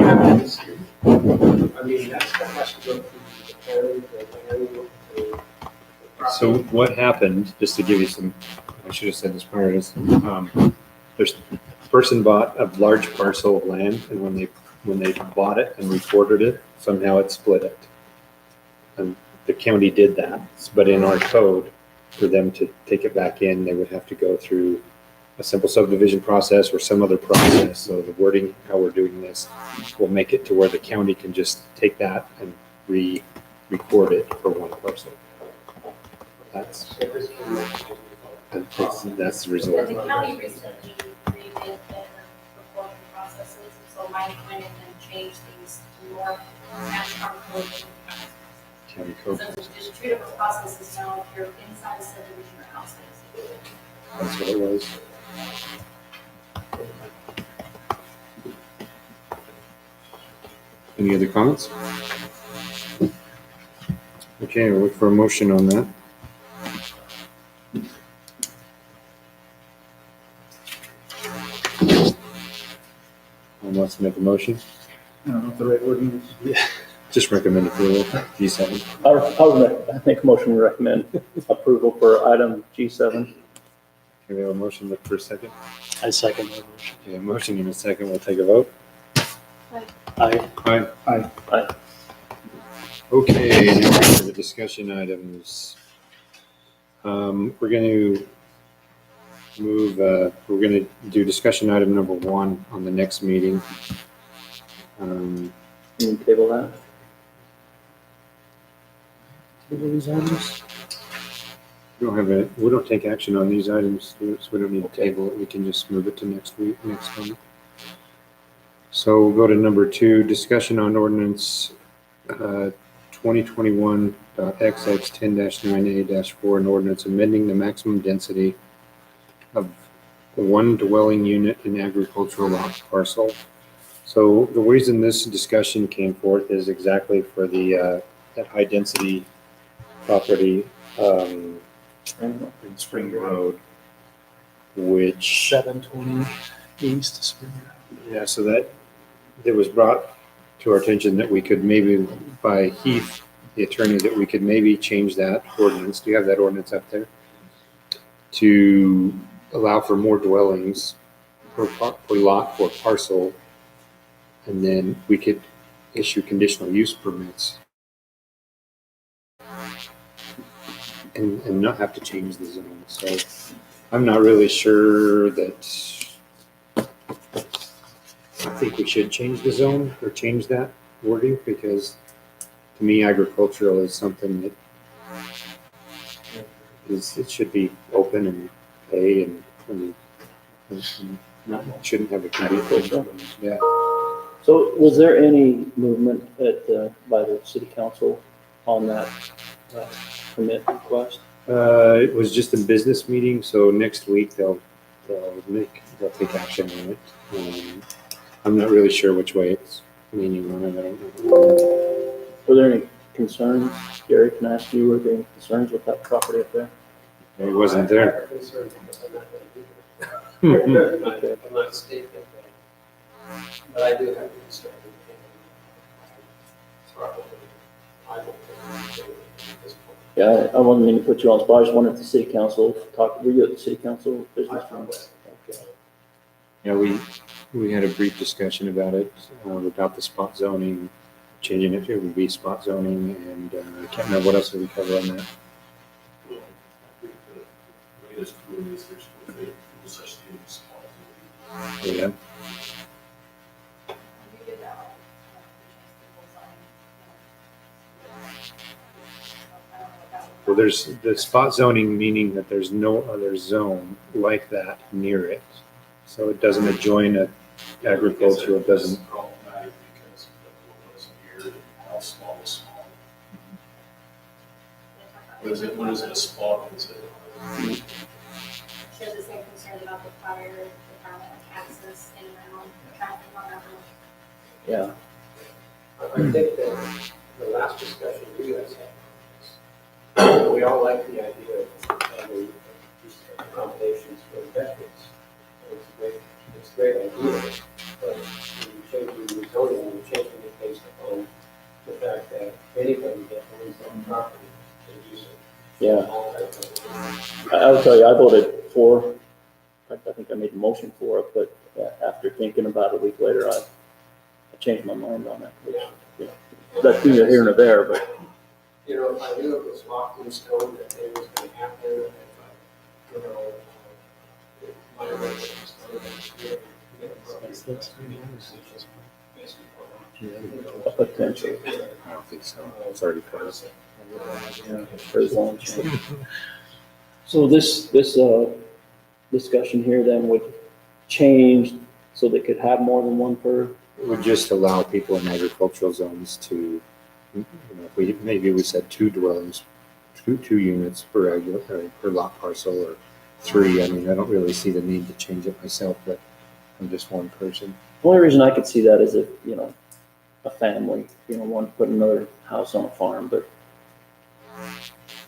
F: I mean, that has to go through the county, the planning, the
A: So
F: property.
A: what happened, just to give you some, I should have said this prior, is, there's, a person bought a large parcel of land, and when they bought it and recorded it, somehow it split it. And the county did that, but in our code, for them to take it back in, they would have to go through a simple subdivision process or some other process. So the wording, how we're doing this, will make it to where the county can just take that and re-record it for one parcel. That's the result.
D: The county recently redid their reporting processes, so Mike went in and changed things to more match our code.
A: County code.
D: So just treat it as processes now if you're inside a subdivision or outside a subdivision.
A: That's what it was. Any other comments? Okay, we'll look for a motion on that. Who wants to make a motion?
I: I don't know if the right wording is.
A: Just recommend approval, G7.
E: I make a motion to recommend approval for item G7.
A: Okay, we have a motion, look for a second.
B: I second that motion.
A: Okay, a motion in a second, we'll take a vote.
B: Aye.
A: Aye. Okay, now for the discussion items. We're going to move, we're going to do discussion item number 1 on the next meeting.
E: Can you table that?
A: Table these items? We don't take action on these items, so we don't need to table it. We can just move it to next week, next month. So we'll go to number 2, discussion on ordinance 2021.XX 10-9A-4, an ordinance amending the maximum density of the one dwelling unit in agricultural lot parcel. So the reason this discussion came forth is exactly for the that high density property in Spring Road, which
B: 720 East Spring.
A: yeah, so that it was brought to our attention that we could maybe, by Heath, the attorney, that we could maybe change that ordinance. Do you have that ordinance up there? To allow for more dwellings per lot or parcel, and then we could issue conditional use permits and not have to change the zone. So I'm not really sure that I think we should change the zone or change that wording, because to me, agricultural is something that it should be open and pay and not, shouldn't have a condition. Yeah.
E: So was there any movement by the city council on that permit request?
A: It was just a business meeting, so next week they'll take action on it. I'm not really sure which way it's leaning on it. I don't know.
E: Were there any concerns, Gary, can I ask you, were there any concerns with that property up there?
A: It wasn't there.
C: I'm concerned because I'm not gonna be there. I'm not stating that. But I do have a concern. I don't think at this point.
E: Yeah, I wasn't meaning to put you on the spot, I just wondered if the city council were you at the city council business? Okay.
A: Yeah, we had a brief discussion about it, about the spot zoning, changing it to be spot zoning, and I can't remember what else did we cover on that.
F: Well, I think the way this rule is, there's no such thing as spot zoning.
A: Yeah.
D: We did that, I don't know what that was.
A: Well, there's the spot zoning, meaning that there's no other zone like that near it. So it doesn't adjoin a agricultural, it doesn't.
F: It's problematic because of what was here and how small is small. What is it, a spot, what is it?
D: She has the same concern about the fire department, like access in and out, traffic on that road.
E: Yeah,
C: I think that the last discussion you guys had, we all like the idea of having these accommodations for veterans. It's a great idea, but when you're changing the zoning, you're changing it based upon the fact that anybody that owns on property can use it.
E: yeah.
C: All type of-
E: I will tell you, I voted for, in fact, I think I made a motion for it, but after thinking about it a week later, I changed my mind on it. Which, you know, that's neither here nor there, but
C: You know, if I knew it was locked in stone that it was gonna happen, if I, you know, my residence,
E: potential.
A: I don't think so. It's already passed.
E: There's one change. So this discussion here then would change so they could have more than one per,
A: It would just allow people in agricultural zones to, if maybe we said 2 dwellings, two units per lot parcel, or 3. I mean, I don't really see the need to change it myself, but I'm just one person.
E: the only reason I could see that is if, a family, wanted to put another house on a farm, but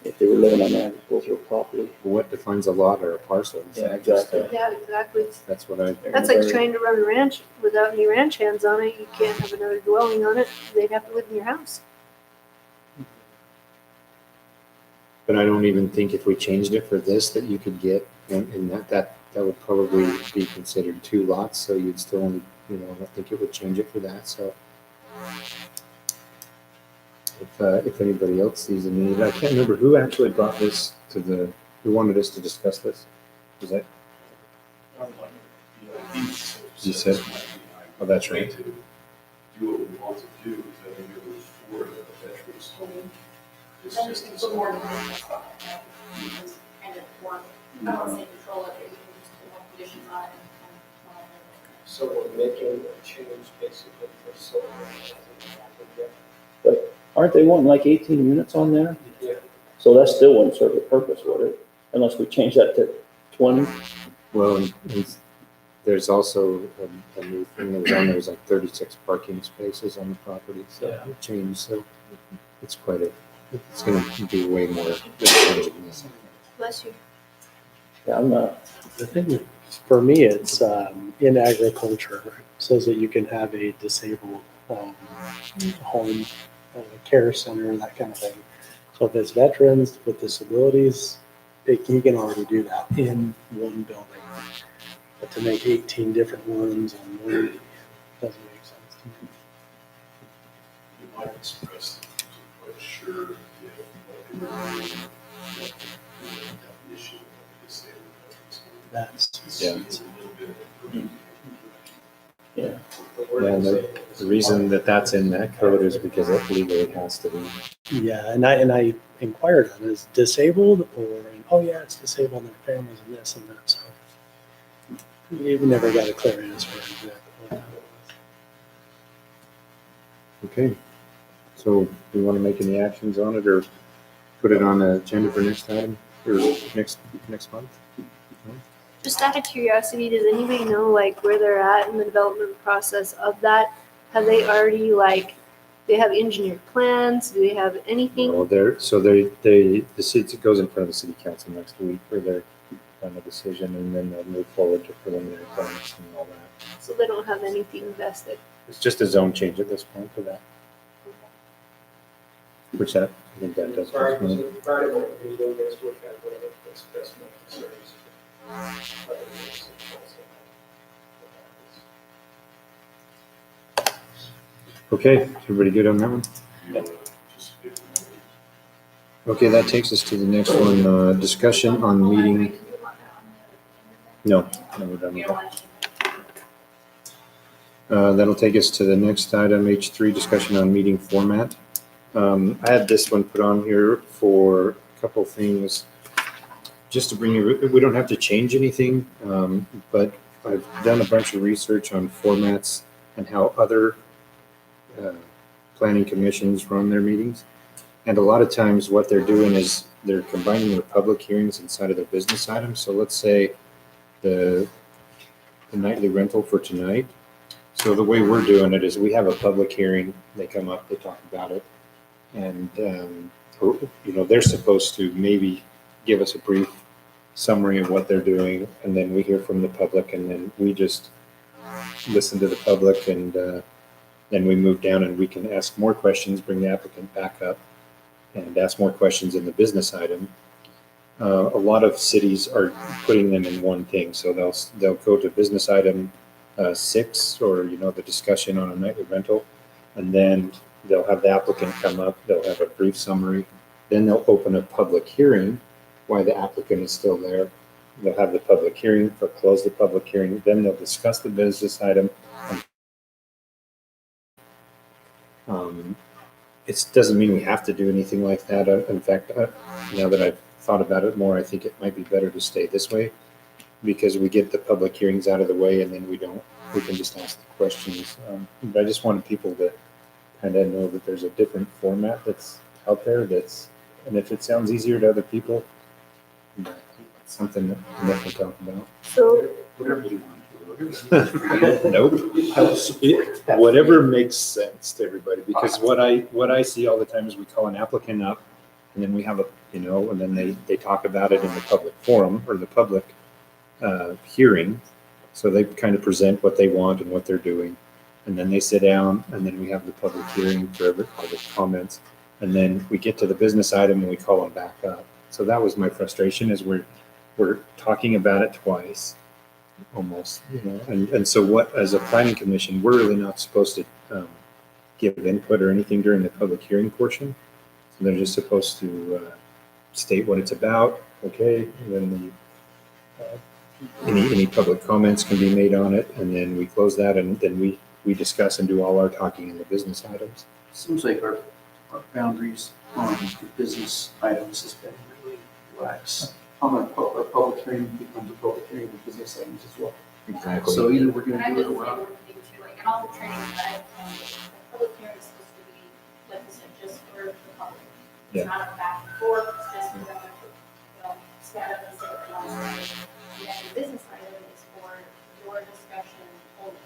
E: if they were living on agricultural property.
A: What defines a lot or a parcel?
E: Yeah, exactly.
G: Yeah, exactly.
A: That's what I.
G: That's like trying to run a ranch without any ranch hands on it. You can't have another dwelling on it. They'd have to live in your house.
A: But I don't even think if we changed it for this, that you could get, and that would probably be considered 2 lots, so you'd still only, I don't think it would change it for that, so. If anybody else sees a need, I can't remember who actually brought this who wanted us to discuss this? Was that, You said? Oh, that's right.
F: To do what we want to do, because I think it was for the veterans home. It's
D: Then you
F: just
D: can
F: this.
D: put more than one spot, you can kind of want, I don't want to say control it, but you can just put more conditions on it and kind of.
C: So we're making a change basically for solar.
E: Aren't they wanting like 18 units on there?
C: Yeah.
E: So that still wouldn't serve the purpose, would it? Unless we change that to 20?
A: well, and there's also a new thing that was on there, was like 36 parking spaces on the property, so it changed, so it's gonna be way more challenging than this.
G: Bless you.
E: Yeah, I'm not.
B: The thing, for me, it's in agriculture, it says that you can have a disabled home, care center, that kind of thing. So if it's veterans with disabilities, you can already do that in one building. But to make 18 different ones on one doesn't make sense to me.
F: You might express that you're quite sure if, like, the definition of what it is they were.
B: That's,
A: Yeah.
F: It's a little bit of improvement.
E: Yeah.
A: And the reason that that's in that code is because it legally has to be.
B: yeah, and I inquired on, is disabled or, oh yeah, it's disabled and their families and this and that, so. We never got a clear answer on exactly what that was.
A: Okay, so do you want to make any actions on it or put it on the agenda for next time? or next month?
G: Just out of curiosity, does anybody know like where they're at in the development process of that? Have they already they have engineered plans? Do they have anything?
A: Well, the city, it goes in front of the city council next week for their final decision, and then they'll move forward to preliminary plans and all that.
G: So they don't have anything vested.
A: It's just a zone change at this point for that. Which I think that does. Okay, everybody good on that one? Okay, that takes us to the next one, discussion on meeting. No, we're done with that. That'll take us to the next item, H3, discussion on meeting format. I had this one put on here for a couple things, just to bring you, we don't have to change anything, but I've done a bunch of research on formats and how other planning commissions run their meetings. And a lot of times what they're doing is they're combining the public hearings inside of their business items. So let's say the nightly rental for tonight. So the way we're doing it is we have a public hearing, they come up, they talk about it. And, they're supposed to maybe give us a brief summary of what they're doing. And then we hear from the public, and then we just listen to the public, and then we move down and we can ask more questions, bring the applicant back up and ask more questions in the business item. A lot of cities are putting them in one thing. So they'll go to business item 6, or, the discussion on a nightly rental. And then they'll have the applicant come up, they'll have a brief summary. Then they'll open a public hearing while the applicant is still there. They'll have the public hearing, or close the public hearing. Then they'll discuss the business item. It doesn't mean we have to do anything like that. In fact, now that I've thought about it more, I think it might be better to stay this way, because we get the public hearings out of the way, and then we can just ask the questions. But I just wanted people to kind of know that there's a different format that's out there and if it sounds easier to other people, it's something that we have to talk about.
G: So
I: Whatever you want to do.
A: Nope. Whatever makes sense to everybody, because what I see all the time is we call an applicant up, and then we have and then they talk about it in the public forum or the public hearing. So they kind of present what they want and what they're doing, and then they sit down, and then we have the public hearing for the comments, and then we get to the business item and we call them back up. So that was my frustration, is we're talking about it twice. Almost, and so what, as a planning commission, we're really not supposed to give input or anything during the public hearing portion. So they're just supposed to state what it's about, okay, and then any public comments can be made on it, and then we close that, and then we discuss and do all our talking in the business items.
I: Seems like our boundaries on the business items has been really lax. Our public hearing becomes a public hearing with business items as well.
A: Exactly.
I: So either we're
D: And
I: gonna
D: I'm
I: do
D: just
I: it or we're
D: saying
I: not.
D: one thing too, like in all the trainings that I've done, the public hearing is supposed to be, like you said, just for the public.
A: Yeah.
D: It's not a back and forth, it's just for them to, stand up and say what they want to say. And then the business side of it is for your discussion only.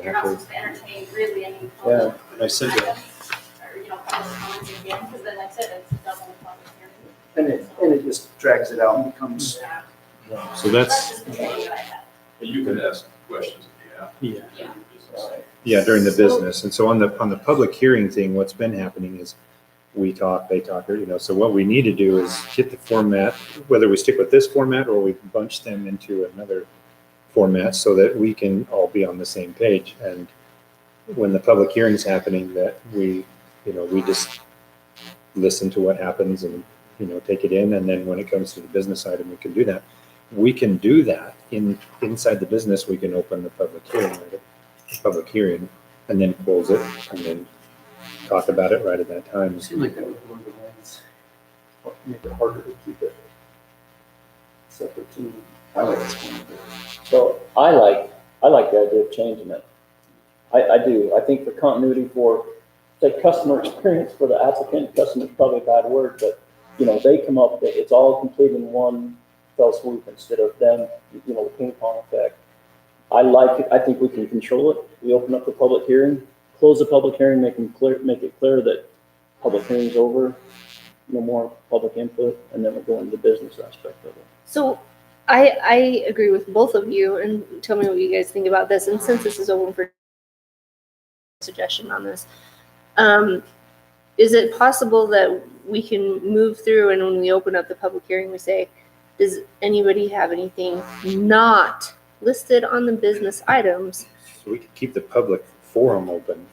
D: You're not
A: Exactly.
D: supposed to entertain really any
A: Yeah,
D: public
A: I said that.
D: items, or, public comments again, because then like I said, it's a double public hearing.
I: And it just drags it out and becomes,
D: Yeah.
A: So
D: That's just the training that I had.
F: But you can ask questions if you have.
A: Yeah.
D: Yeah.
A: Yeah, during the business. And so on the public hearing thing, what's been happening is we talk, they talk, so what we need to do is get the format, whether we stick with this format or we bunch them into another format so that we can all be on the same page. And when the public hearing's happening, that we just listen to what happens and, take it in. And then when it comes to the business item, we can do that. We can do that inside the business. We can open the public hearing, and then close it, and then talk about it right at that time.
I: it seems like that would blur the lines. Make it harder to keep it separate too. I like this one.
E: So I like the idea of changing it. I do. I think for continuity, for say customer experience for the applicant, customer is probably a bad word, but they come up, it's all complete in one fell swoop instead of them, the ping pong effect. I like it. I think we can control it. We open up the public hearing, close the public hearing, make it clear that public hearing's over, no more public input, and then we go into the business aspect of it.
G: So I agree with both of you, and tell me what you guys think about this. And since this is open for suggestion on this, is it possible that we can move through and when we open up the public hearing, we say, does anybody have anything not listed on the business items?
A: So we could keep the public forum open.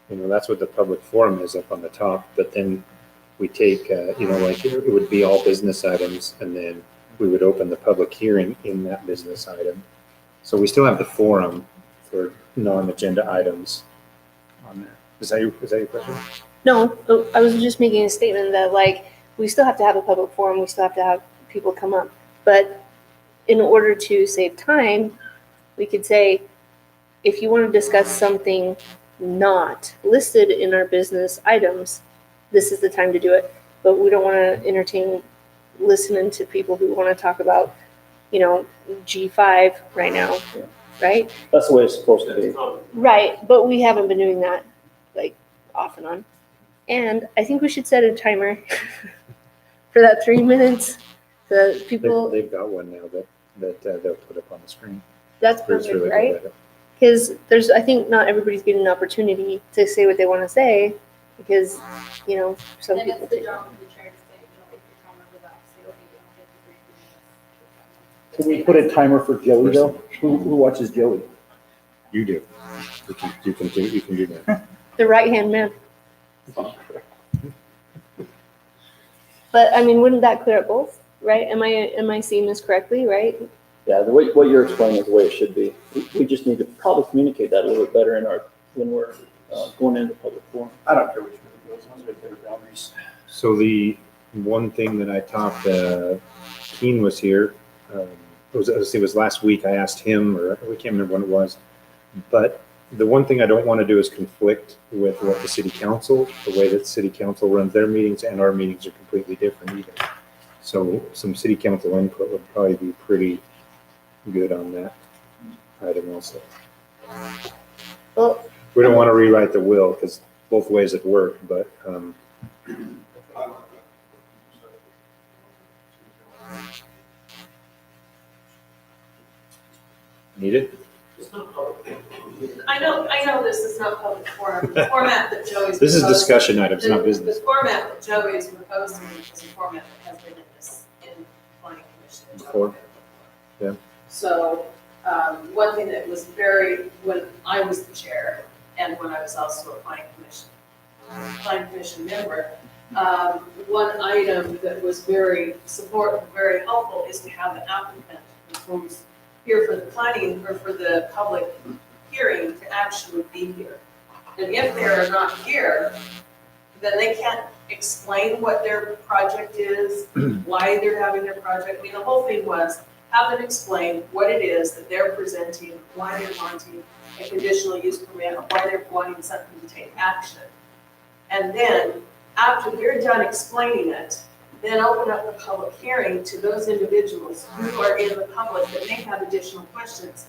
A: That's what the public forum is up on the top, but then we take, like it would be all business items, and then we would open the public hearing in that business item. So we still have the forum for non-agenda items on there. Is that your question?
G: No, I was just making a statement that we still have to have a public forum, we still have to have people come up, but in order to save time, we could say, if you want to discuss something not listed in our business items, this is the time to do it. But we don't want to entertain listening to people who want to talk about, G5 right now, right?
E: That's the way it's supposed to be.
G: Right, but we haven't been doing that off and on. And I think we should set a timer for that 3 minutes. The people,
A: They've got one now that they'll put up on the screen.
G: that's
A: Bruce
G: perfect,
A: really
G: right?
A: good at it.
G: Because I think not everybody's getting an opportunity to say what they want to say, because, some
D: And
G: people
D: it's the
G: take.
D: job of the chair to say, if your comment was up, say, okay, you don't get the 3 minutes.
I: Can we put a timer for Joey though? Who watches Joey?
A: You do. You can do that.
G: The right-hand man. But, wouldn't that clear up both, right? Am I seeing this correctly, right?
E: Yeah, the way, what you're explaining is the way it should be. We just need to probably communicate that a little bit better when we're going into public forum.
F: I don't care which way it goes, as long as there are boundaries.
A: So the one thing that I talked, Keen was here, it was last week, I asked him, or we can't remember when it was, but the one thing I don't want to do is conflict with what the city council, the way that city council runs their meetings, and our meetings are completely different either. So some city council input would probably be pretty good on that item also.
G: Well,
A: We don't want to rewrite the will, because both ways it work, but, need it?
H: I know this is not public forum, the format that Joey's.
A: This is
H: proposing-
A: discussion items, not business.
H: The format that Joey is proposing is a format that has been in planning commission.
A: Before? Yeah.
H: So, one thing that was when I was the chair, and when I was also a planning commission member, one item that was very very helpful is to have the applicant who's here for the planning or for the public hearing to actually be here. And if they're not here, then they can't explain what their project is, why they're having their project. The whole thing was have them explain what it is that they're presenting, why they're wanting a conditional use permit, or why they're wanting something to take action. And then, after they're done explaining it, then open up the public hearing to those individuals who are in the public that may have additional questions.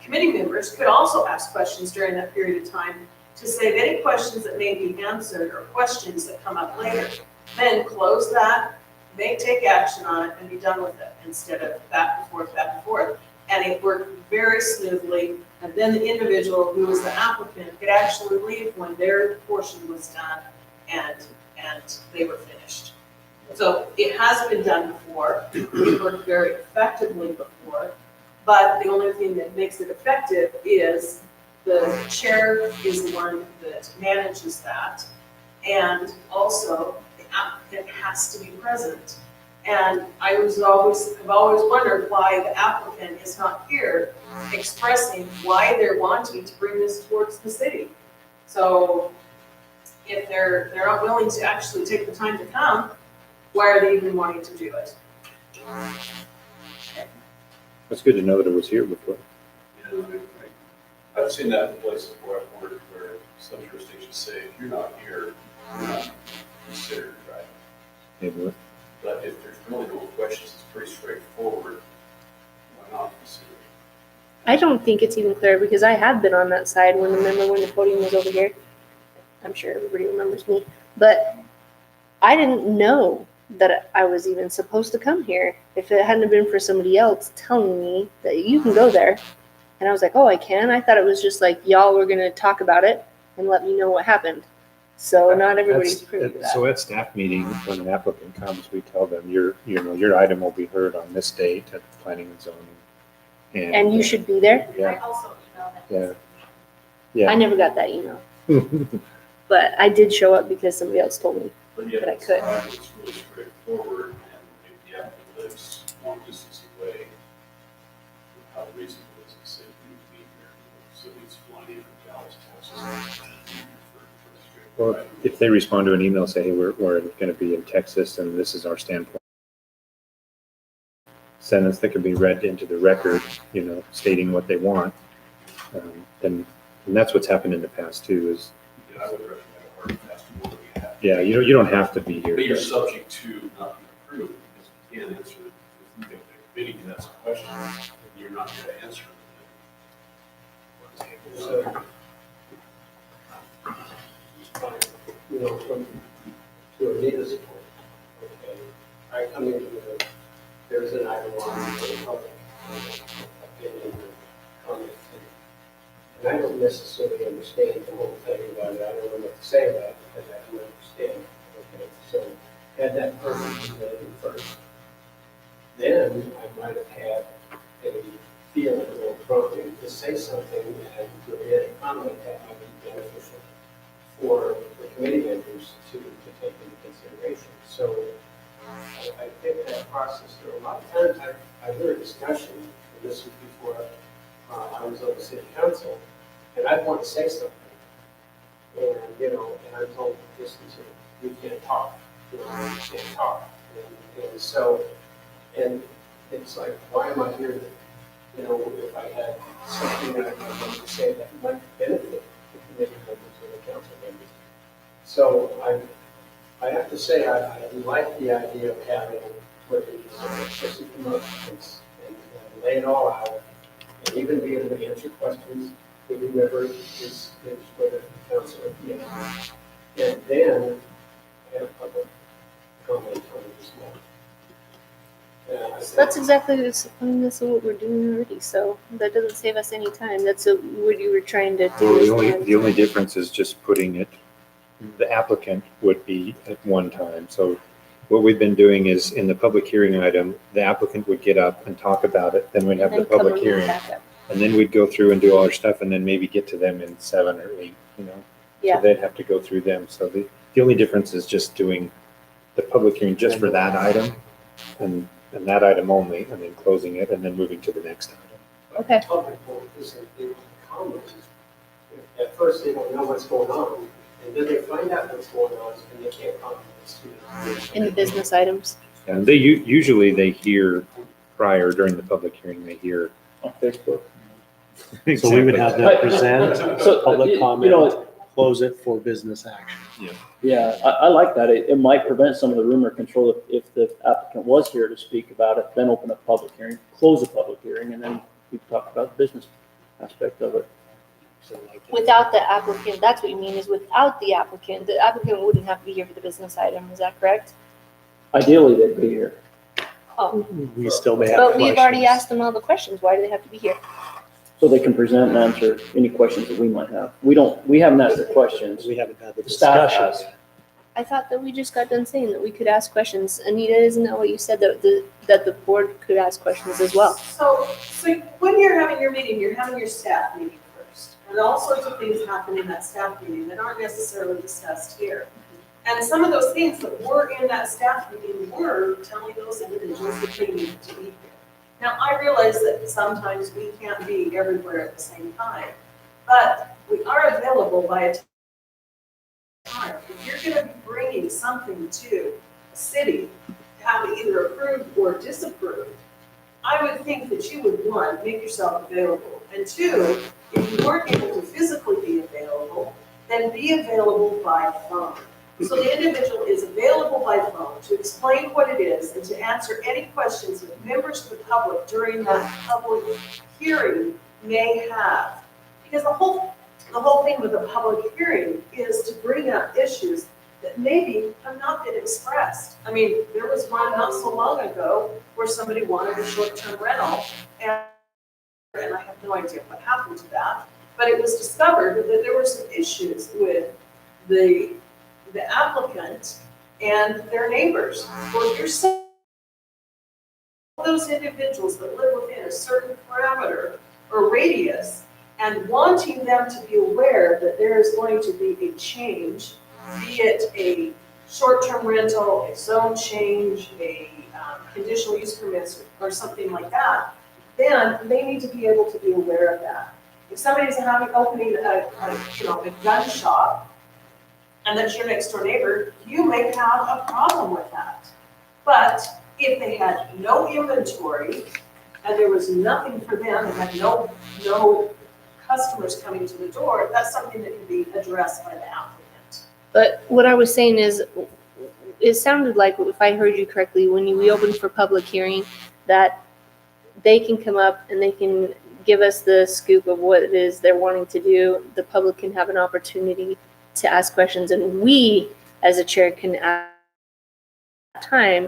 H: Committee members could also ask questions during that period of time to save any questions that may be answered or questions that come up later. Then close that, may take action on it, and be done with it instead of back and forth, back and forth. And it worked very smoothly. And then the individual who was the applicant could actually leave when their portion was done and they were finished. So it has been done before. It worked very effectively before. But the only thing that makes it effective is the chair is the one that manages that. And also the applicant has to be present. And I've always wondered why the applicant is not here expressing why they're wanting to bring this towards the city. So if they're not willing to actually take the time to come, why are they even wanting to do it?
A: It's good to know that it was here before.
F: I've seen that in places where I've worked where some jurisdictions say, if you're not here, you're not considered, right?
A: Maybe.
F: But if there's really no questions, it's pretty straightforward. Why not consider it?
G: I don't think it's even clear because I have been on that side when the podium was over here. I'm sure everybody remembers me, but I didn't know that I was even supposed to come here if it hadn't been for somebody else telling me that you can go there. And I was like, oh, I can? I thought it was just like y'all were going to talk about it and let me know what happened. So not everybody's privy to that.
A: So at staff meeting, when an applicant comes, we tell them your item will be heard on this date at the planning and zoning.
G: And you should be there?
D: I
A: Yeah,
D: also emailed it.
A: yeah.
G: I never got that email, but I did show up because somebody else told me.
F: But yet,
G: But I
F: it's
G: could.
F: it's really straightforward, and if the applicant lives long distance away, how reasonable is it to say you need to be here? So it's flying in from Dallas, Texas. for a
A: Well, if they respond to an email, say, hey, we're going to be in Texas and this is our standpoint. Sentence that can be read into the record, stating what they want. And that's what's happened in the past too is,
F: Yeah, I would recommend a hard and fast rule we have.
A: yeah, you don't have to be here.
F: But you're subject to not being approved, because you can't answer, if the committee asks a question, and you're not going to answer it.
C: So, to Anita's point, okay, I come into there's an item on for the public, opinion or comment. And I don't necessarily understand the whole thing about it. I don't know what to say about it because I don't understand. Okay, so had that person presented first, then I might have had a feeling or prompting to say something and to get a comment that might be beneficial for the committee members to take into consideration. So I think that process through. A lot of times I hear a discussion, and this was before I was on the city council, and I want to say something. And, and I'm told, just we can't talk, we can't talk. And so, and it's like, why am I here? If I had something that I wanted to say that might benefit the committee members or the council members. So I have to say, I like the idea of having where you just come up and lay it all out, and even be able to answer questions to whoever is for the council at the end. And then have public comment on this matter.
G: That's exactly that's what we're doing already. So that doesn't save us any time. That's what you were trying to do.
A: Well, the only difference is just putting it, the applicant would be at one time. So what we've been doing is in the public hearing item, the applicant would get up and talk about it. Then we'd have the public hearing. And then we'd go through and do all our stuff and then maybe get to them in 7 or 8,
G: Yeah.
A: So they'd have to go through them. So the only difference is just doing the public hearing just for that item and that item only, and then closing it and then moving to the next item.
G: Okay.
C: Public vote isn't able to comment. At first, they don't know what's going on, and then they find out what's going on, and they can't comment.
G: In the business items.
A: And they usually they hear prior during the public hearing, they hear.
E: On Facebook.
B: So we would have them present
E: So,
B: public comment,
E: know,
B: close it for business action.
E: yeah, I like that. It might prevent some of the rumor control if the applicant was here to speak about it, then open a public hearing, close a public hearing, and then we talk about the business aspect of it.
G: Without the applicant, that's what you mean is without the applicant wouldn't have to be here for the business item. Is that correct?
E: Ideally, they'd be here.
G: Oh,
B: We still may have
G: but we've already
B: questions.
G: asked them all the questions. Why do they have to be here?
E: So they can present and answer any questions that we might have. We haven't asked the questions.
B: We haven't had the
E: The staff
B: discussion.
E: has.
G: I thought that we just got done saying that we could ask questions. Anita, isn't that what you said, that the board could ask questions as well?
H: So when you're having your meeting, you're having your staff meeting first. And all sorts of things happen in that staff meeting that aren't necessarily discussed here. And some of those things that were in that staff meeting were telling those individuals that they needed to be here. Now, I realize that sometimes we can't be everywhere at the same time, but we are available by a time. If you're going to be bringing something to a city to have it either approved or disapproved, I would think that you would, one, make yourself available, and two, if you weren't able to physically be available, then be available by phone. So the individual is available by phone to explain what it is and to answer any questions that members of the public during that public hearing may have. Because the whole thing with a public hearing is to bring up issues that maybe have not been expressed. I mean, there was one not so long ago where somebody wanted a short-term rental, and I have no idea what happened to that, but it was discovered that there were some issues with the applicant and their neighbors. Well, if you're saying those individuals that live within a certain parameter or radius and wanting them to be aware that there is going to be a change, be it a short-term rental, a zone change, a conditional use permits, or something like that, then they need to be able to be aware of that. If somebody's opening a gun shop, and that's your next door neighbor, you may have a problem with that. But if they had no inventory and there was nothing for them, and had no customers coming to the door, that's something that can be addressed by the applicant.
G: But what I was saying is, it sounded like, if I heard you correctly, when we opened for public hearing, that they can come up and they can give us the scoop of what it is they're wanting to do. The public can have an opportunity to ask questions, and we, as a chair, can ask time,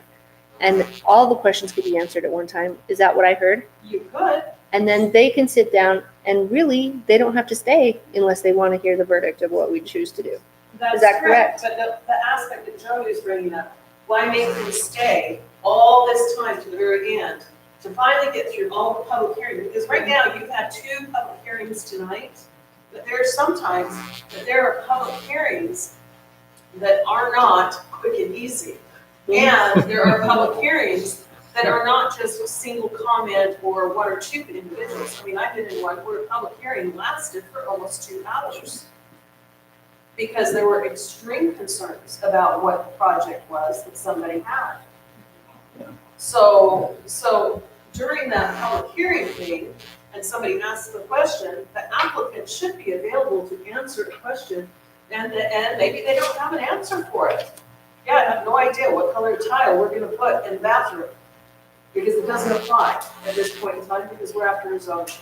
G: and all the questions could be answered at one time. Is that what I heard?
H: You could.
G: And then they can sit down, and really, they don't have to stay unless they want to hear the verdict of what we choose to do.
H: That's
G: Is that correct?
H: But the aspect that Jody is bringing up, why make them stay all this time to the very end to finally get through all the public hearings? Because right now, you've had 2 public hearings tonight, but there are sometimes that there are public hearings that are not quick and easy. And there are public hearings that are not just a single comment or 1 or 2 individuals. I mean, I've been in one where a public hearing lasted for almost 2 hours because there were extreme concerns about what the project was that somebody had. So during that public hearing thing, and somebody asks the question, the applicant should be available to answer the question, and maybe they don't have an answer for it. Yeah, I have no idea what color tile we're gonna put in the bathroom, because it doesn't apply at this point in time, because we're after a zone change.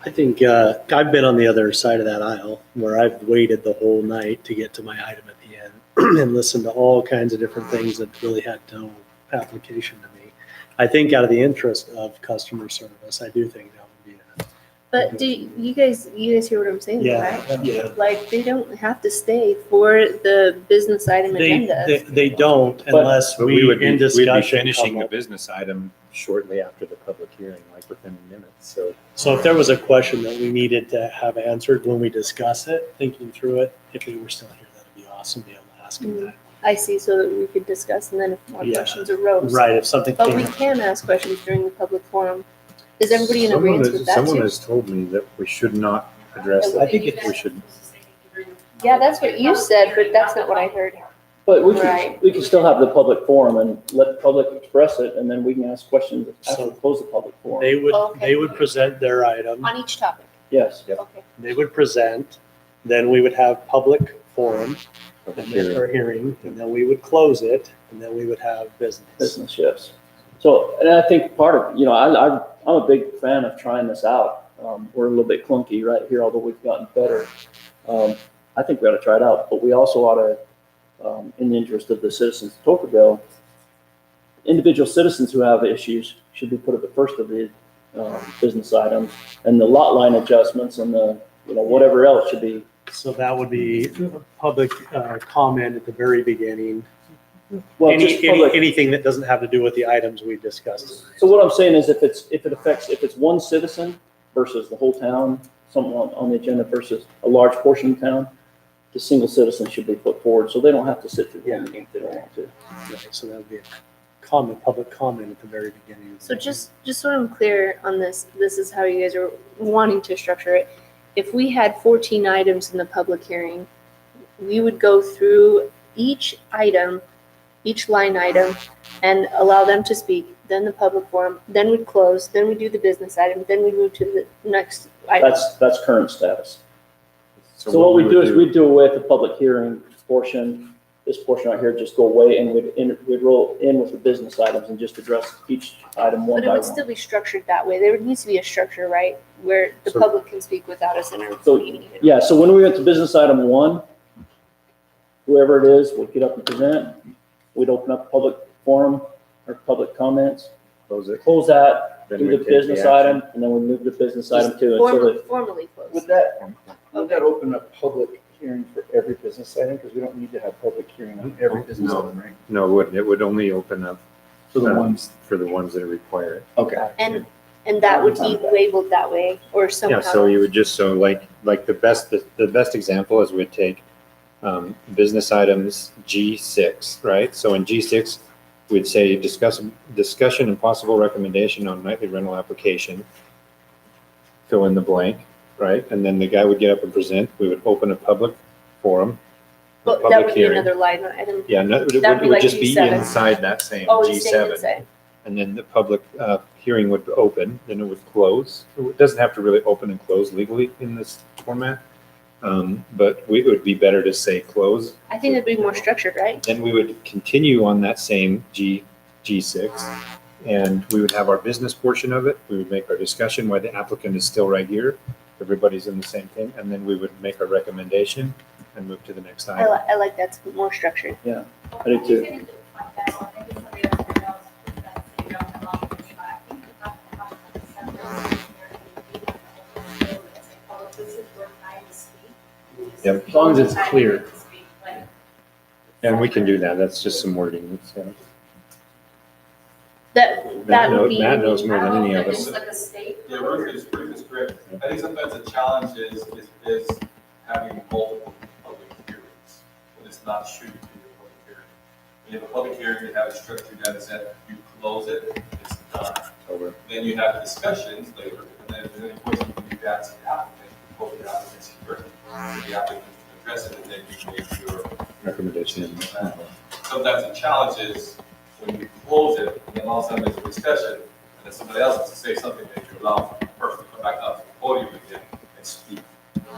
B: I think I've been on the other side of that aisle where I've waited the whole night to get to my item at the end and listened to all kinds of different things that really had no application to me. I think out of the interest of customer service, I do think that would be a.
G: But do you guys hear what I'm saying, right?
B: Yeah.
G: Like, they don't have to stay for the business item agenda.
B: They don't unless
A: But
B: we
A: would be,
B: in
A: we'd be
B: discussion.
A: finishing
B: come
A: the
B: up-
A: business item shortly after the public hearing, like within minutes, so.
B: So if there was a question that we needed to have answered when we discuss it, thinking through it, if we were still here, that'd be awesome to be able to ask them that.
G: I see, so that we could discuss, and then if more
B: Yeah.
G: questions arose.
B: Right, if something
G: But
B: came
G: we
B: up.
G: can ask questions during the public forum. Is everybody in agreement with that
A: Someone
G: too?
A: has told me that we should not address
B: I
A: that.
B: think it-
A: We should,
G: Yeah, that's what you said, but that's not what I heard.
E: But
G: Right.
E: we can still have the public forum and let the public express it, and then we can ask questions after
B: So-
E: we close the public forum.
B: They would present their item,
G: On each topic,
E: Yes.
G: okay.
B: they would present, then we would have public forum,
A: public
B: and then
A: hearing.
B: our hearing, and then we would close it, and then we would have business.
E: Business, yes. So, and I think part of, I'm a big fan of trying this out. We're a little bit clunky right here, although we've gotten better. I think we ought to try it out, but we also ought to, in the interest of the citizens of Tokerville, individual citizens who have issues should be put at the first of the business items, and the lot line adjustments and the, whatever else should be.
B: So that would be public comment at the very beginning.
E: Well, just public.
B: Anything that doesn't have to do with the items we discussed.
E: So what I'm saying is if it's one citizen versus the whole town, something on the agenda versus a large portion of town, the single citizen should be put forward, so they don't have to sit through the whole meeting if they don't want to.
B: Right, so that would be a comment, public comment at the very beginning.
G: So just so I'm clear on this is how you guys are wanting to structure it. If we had 14 items in the public hearing, we would go through each item, each line item, and allow them to speak, then the public forum, then we'd close, then we do the business item, then we move to the next item.
E: That's current status. So what we
A: would
E: do is we do away with the public hearing portion, this portion right here, just go away, and we'd roll in with the business items and just address each item one
G: But it
E: by
G: would
E: one.
G: still be structured that way. There needs to be a structure, right, where the
A: So-
G: public can speak without us
E: So,
G: intervening.
E: Yeah, so when we went to business item 1, whoever it is would get up and present. We'd open up public forum or public comments,
A: close it.
E: close that,
A: Then
E: do
A: we
E: the
A: take the
E: business
A: action.
E: item, and then we move to business item 2. And so that
G: Formally closed.
I: Would that open up public hearing for every business item? Because we don't need to have public hearing on every business
A: No.
I: item, right?
A: No, it wouldn't. It would only open up
I: For the ones,
A: for the ones that require it.
I: okay.
G: And that would be labeled that way or somehow.
A: Yeah, so you would just, so like the best example is we'd take business items G6, right? So in G6, we'd say discussion and possible recommendation on nightly rental application. Fill in the blank, right? And then the guy would get up and present. We would open a public forum, a
G: But that
A: public
G: would be
A: hearing.
G: another line item.
A: Yeah, no, it
G: That'd be
A: would
G: like
A: just be
G: G7.
A: inside that same
G: Oh, it's staying
A: G7.
G: inside.
A: And then the public hearing would open, then it would close. It doesn't have to really open and close legally in this format. But it would be better to say close.
G: I think it'd be more structured, right?
A: Then we would continue on that same G6. And we would have our business portion of it. We would make our discussion why the applicant is still right here. Everybody's in the same thing. And then we would make our recommendation and move to the next item.
G: I like that's more structured.
E: I do too.
A: Yep.
I: As long as it's clear.
A: And we can do that. That's just some wording. So
G: That
A: Matt
G: would be.
A: Matt knows more than any of
H: It's
A: us.
H: like a state.
J: Yeah, Ruth is correct. I think sometimes the challenge is having multiple public hearings, when it's not shooting to a public hearing. When you have a public hearing, you have a structured data set, you close it, it's done.
A: Over.
J: Then you have discussions later, and then if there's any questions, you can ask the applicant, you quote the applicant's hearing. The applicant can address it, and then you make your
A: Recommendation.
J: sometimes the challenge is when you close it, and then all of a sudden there's a discussion, and then somebody else wants to say something, that you allow the person to come back up to the podium again and speak.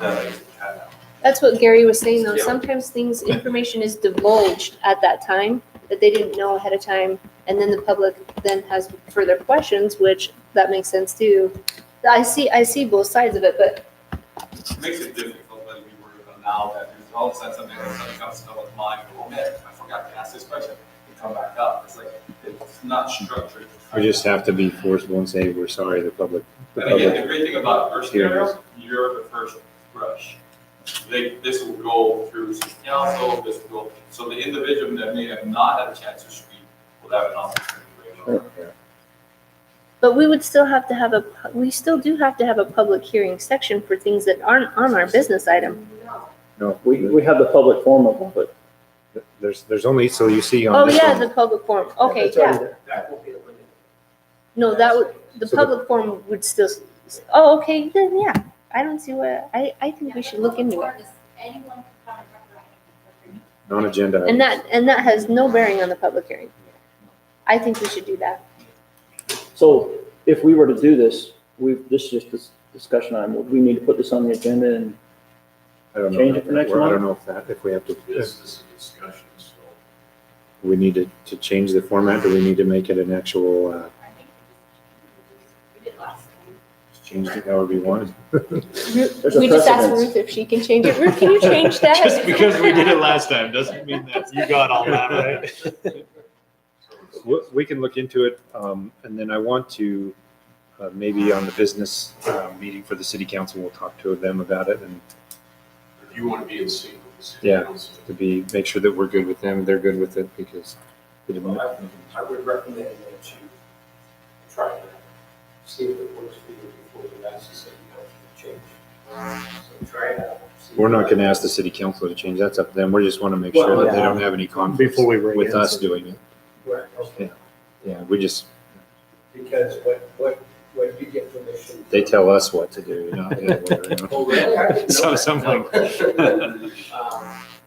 J: That is kind of.
G: That's what Gary was saying though.
J: Yeah.
G: Sometimes information is divulged at that time that they didn't know ahead of time. And then the public then has further questions, which that makes sense too. I see both sides of it, but
J: It makes it difficult when we were now that there's all of a sudden something comes to someone's mind, oh man, I forgot to ask this question, and come back up. It's like, it's not structured.
A: We just have to be forceful and say, we're sorry, the public.
J: And again, the great thing about your scenario, you're the first brush. This will go through city council, this will go, so the individual that may have not had a chance to speak will have an opportunity.
G: But we would still have to have we still do have to have a public hearing section for things that aren't on our business item.
A: No,
E: We have the public forum of it.
A: there's only, so you see
G: Oh,
A: on this
G: yeah,
A: one.
G: the public forum. Okay,
I: That's already
G: yeah.
I: there.
J: That will be eliminated.
G: No, that would, the
A: So the-
G: public forum would still, oh, okay, then yeah. I don't see what, I think we should look into it.
D: Anyone can come and represent.
A: Non-agenda.
G: And
A: items.
G: that has no bearing on the public hearing. I think we should do that.
E: So if we were to do this, this is just this discussion item, would we need to put this on the agenda and
A: I don't know.
E: change it for next
A: I
E: month?
A: don't know if we have to,
F: This is a discussion, so.
A: we need to change the format, or we need to make it an actual,
D: I think we did last time.
A: change it however you want.
E: There's a
G: We just asked
E: precedence.
G: Ruth if she can change it. Ruth, can you change that?
A: Just because we did it last time doesn't mean that you got all that, right? We can look into it, and then I want to, maybe on the business meeting for the city council, we'll talk to them about it, and
F: If you want to be in sync with the city
A: Yeah.
F: council.
A: to make sure that we're good with them, they're good with it, because we didn't-
K: I would recommend that you try to see if it works for you before you ask the city council to change. So try it out. See
A: we're not
K: what
A: gonna ask the city council to change, that's up to them, we just wanna make sure that they don't have any conflicts
B: Before we bring
A: with
B: in
A: us
B: something.
A: doing it.
K: Right, okay.
A: Yeah, we just,
K: Because what you get permission.
A: they tell us what to do, you know? Yeah, whatever, you know.
K: Oh, really? I didn't know
A: So-
K: that.
A: something.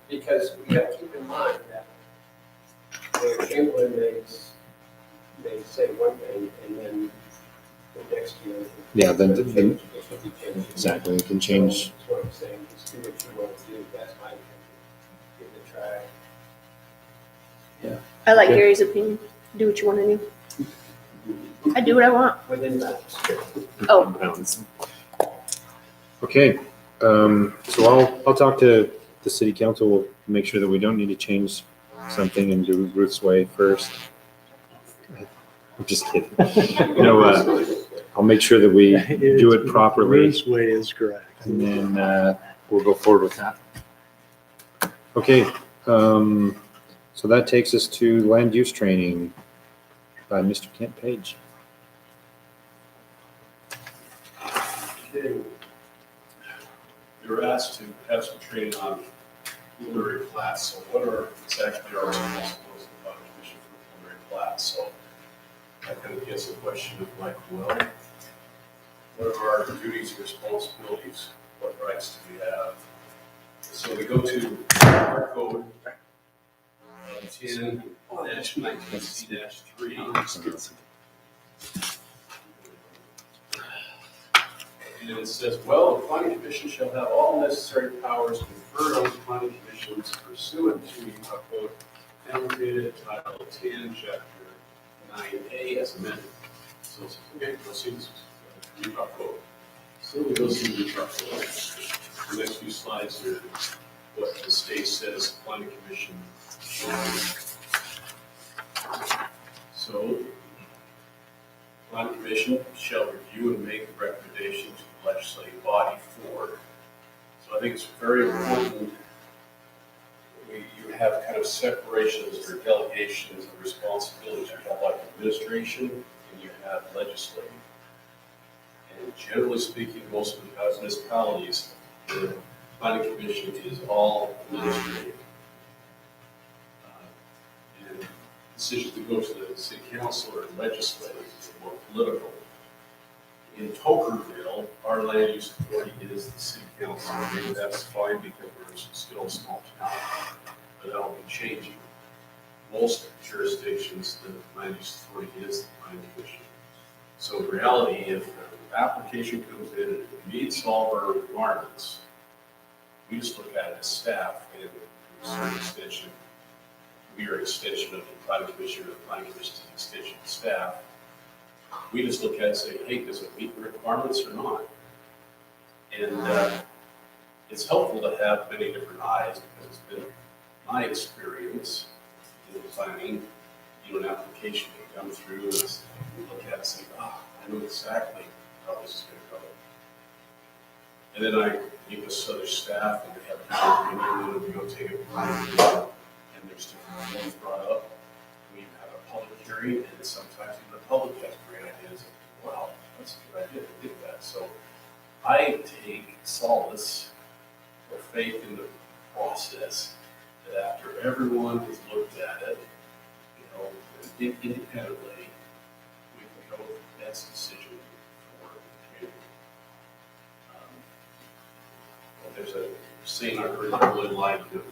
K: Because we gotta keep in mind that Mayor Chamberlain may say one thing, and then the next year.
A: Yeah, then-
K: Change,
A: then-
K: if something changes.
A: Exactly, it can change.
K: That's what I'm saying, just do what you want to do, that's my opinion. Give it a try.
G: I like
A: Okay.
G: Gary's opinion. Do what you want to do. I do what I want.
K: Within that.
G: Oh.
A: Bounds. Okay, so I'll talk to the city council. We'll make sure that we don't need to change something and do Ruth's way first. I'm just kidding. No, I'll make sure that we do it properly,
B: Bruce way is correct.
A: and then we'll go forward with that. Okay, so that takes us to land use training by Mr. Kent Page.
F: Okay. We were asked to have some training on preliminary plats, so what are exactly our responsibilities of the planning commission for preliminary plats? So that kind of gets the question of like, well, what are our duties and responsibilities? What rights do we have? So we go to our code, 10-19C-3. And it says, well, the planning commission shall have all necessary powers conferred on the planning commissions pursuant to Utah Code annotated Title 10, Chapter 9A as amended. So, okay, we'll see this Utah Code. So we go see Utah Code. The next few slides are what the state says the planning commission shall do. So, planning commission shall review and make a recommendation to the legislative body for. So I think it's very important you have kind of separations or delegations of responsibilities. You have like administration and you have legislative. And generally speaking, most municipalities, the planning commission is all administrative. And decisions that go to the city council or legislative is more political. In Tokerville, our land use authority is the city council. Maybe that's fine because we're still a small town, but that'll be changing. Most jurisdictions, the land use authority is the planning commission. So in reality, if an application comes in and it meets all our requirements, we just look at it as staff, and to a certain extension, we are an extension of the planning commission, or the planning commission is an extension of staff. We just look at it and say, hey, does it meet the requirements or not? And it's helpful to have many different eyes, because it's been my experience in planning, an application can come through and you look at it and say, I know exactly how this is going to go. And then I meet with other staff and they have a opinion, and we go take it and there's different things brought up. We have a public hearing, and sometimes even the public has great ideas. Wow, that's a good idea to do that. So I take solace or faith in the process that after everyone has looked at it, independently, we can go with the best decision for the community. There's a saying I really like that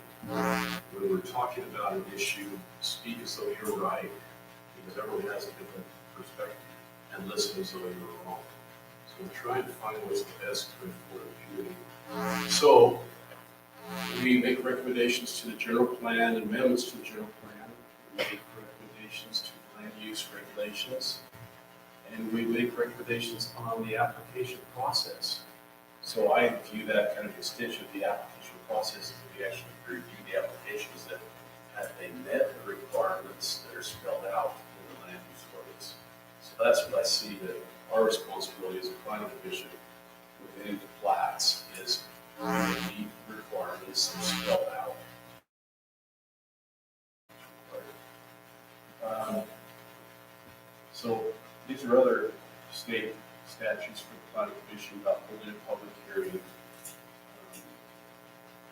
F: when we're talking about an issue, speak as though you're right, because everyone has a different perspective, and listen as though you're wrong. So we're trying to find what's the best good for the community. So we make recommendations to the general plan, amendments to the general plan. We make recommendations to land use regulations, and we make recommendations on the application process. So I view that kind of extension of the application process, that we actually review the applications that have they met the requirements that are spelled out in the land use ordinance. So that's what I see that our responsibility as a planning commission within the plats is to meet requirements that are spelled out. So these are other state statutes for the planning commission about holding a public hearing.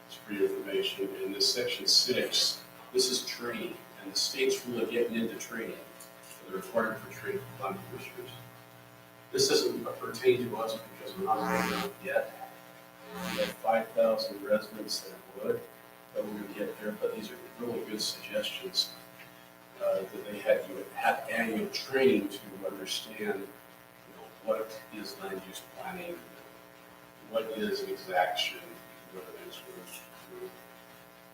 F: It's for your information. In this section 6, this is training, and the state's really getting into training, for the requirement for training for planning commissioners. This doesn't pertain to us because we're not big enough yet. We have 5,000 residents that would, that we're going to get there, but these are really good suggestions that they had. You would have annual training to understand what is land use planning? What is exaction? What it is for,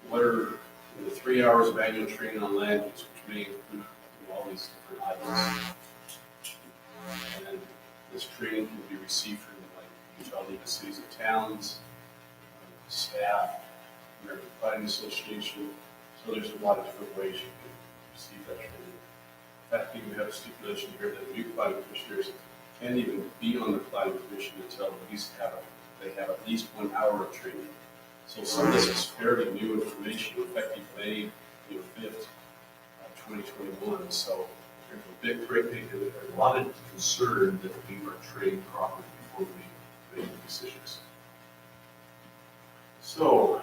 F: what are the 3 hours of annual training on land use, which may include all these different items. And this training can be received from like Utah League of Cities and Towns, staff, American Planning Association. So there's a lot of different ways you can receive that training. In fact, you have a stipulation here that new planning commissioners can't even be on the planning commission until they have at least 1 hour of training. So some of this is fairly new information, effective May 5th, 2021. So there's a lot of concern that we are trained properly before we make decisions. So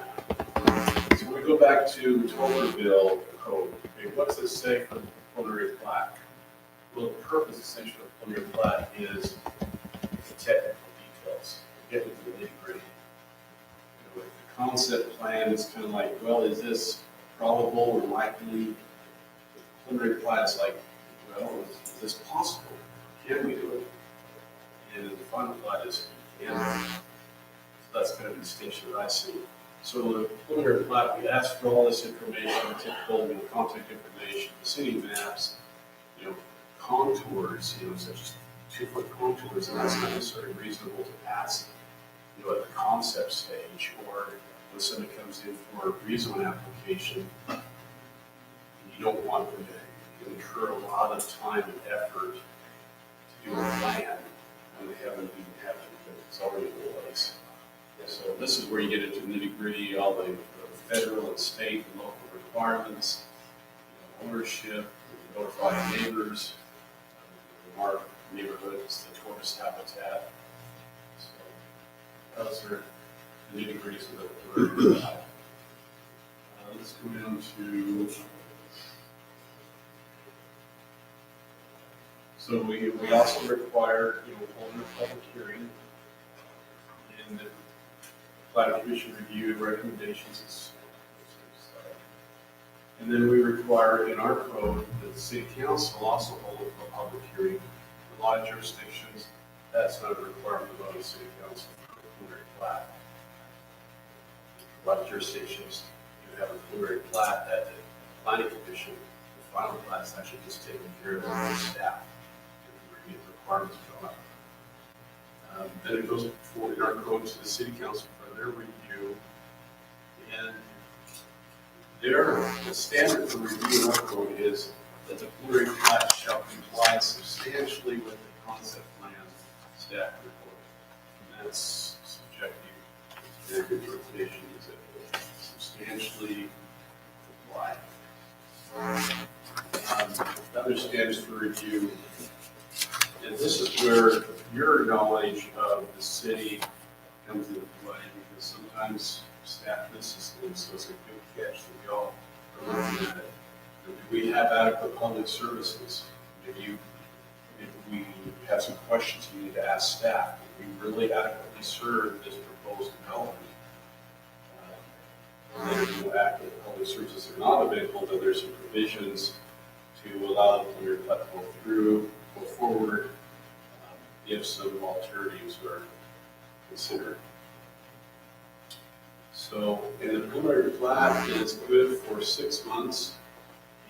F: we go back to Tolerville Code. Okay, what does it say for the preliminary plat? Well, the purpose essentially of the preliminary plat is the technical details, get into the nitty-gritty. The concept plan is kind of like, well, is this probable or likely? The preliminary plat is like, well, is this possible? Can we do it? And the final plat is, can we? So that's kind of the distinction that I see. So the preliminary plat, we ask for all this information, typical contact information, the city maps, contours, such as 2-foot contours, and that's not necessarily reasonable to ask, at the concept stage, or when somebody comes in for a rezone application, you don't want them to incur a lot of time and effort to do a plan when they haven't even had it, it's already in place. So this is where you get into nitty-gritty, all the federal and state and local requirements, ownership, notify neighbors, our neighborhoods, the tourist habitat. So those are the nitty-gritties of the preliminary plat. Let's go into. So we also require, holding a public hearing, and the planning commission review and recommendations. And then we require in our code that the city council also hold a public hearing. In a lot of jurisdictions, that's not a requirement of the city council for a preliminary plat. A lot of jurisdictions, you have a preliminary plat at the planning commission. The final plat is actually just taken care of by the staff. The requirements go up. Then it goes forward in our code to the city council for their review. And the standard for review in our code is that the preliminary plat shall comply substantially with the concept plan staff report. And that's subjective. Their interpretation is that substantially comply. Other standards for review, and this is where your knowledge of the city comes into play, because sometimes staff misses things, so it's a good catch that y'all are looking at it. Do we have adequate public services? If we have some questions you need to ask staff, do we really adequately serve this proposed development? If no adequate public services are not available, then there's some provisions to allow the preliminary plat to go forward, if some alternatives are considered. So, and the preliminary plat is good for 6 months,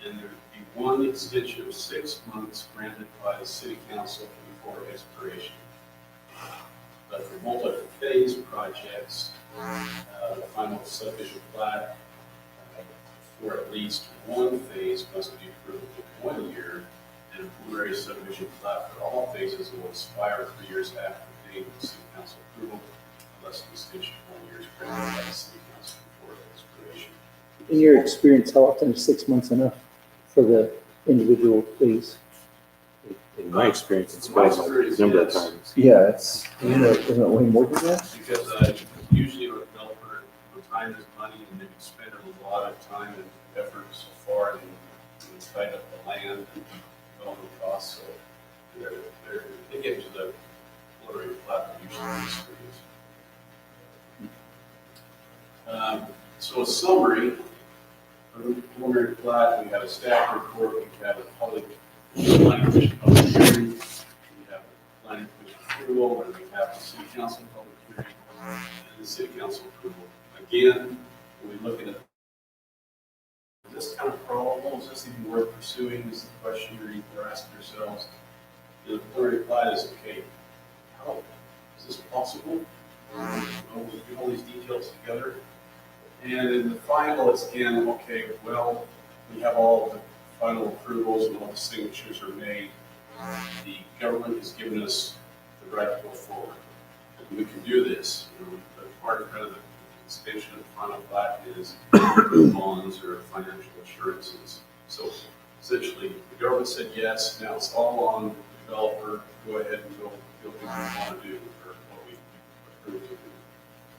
F: and there would be one extension of 6 months granted by the city council before expiration. But for multi-phase projects, the final subdivision plat for at least one phase must be approved in 1 year, and a preliminary subdivision plat for all phases will expire 3 years after the date of city council approval, unless an extension of 1 year is granted by the city council before expiration.
I: In your experience, how often is 6 months enough for the individual phase?
A: In my experience, it's been a number of times.
I: Yeah, isn't it way more than that?
F: Because usually with a developer, time is money, and they've spent a lot of time and effort so far, and tied up the land and development costs, so they get to the preliminary plat usually experience. So a summary, for the preliminary plat, we have a staff report, we have a planning commission public hearing, we have a planning commission question you're asking yourselves. The preliminary plat is, okay, how is this possible? We'll get all these details together. And in the final, it's again, okay, well, we have all the final approvals and all the signatures are made. The government has given us the right to go forward. And we can do this. You know, but part of the extension of the final plat is bonds or financial assurances. So essentially, the government said yes, now it's all on the developer, go ahead and go do what you want to do, or what we approved to do.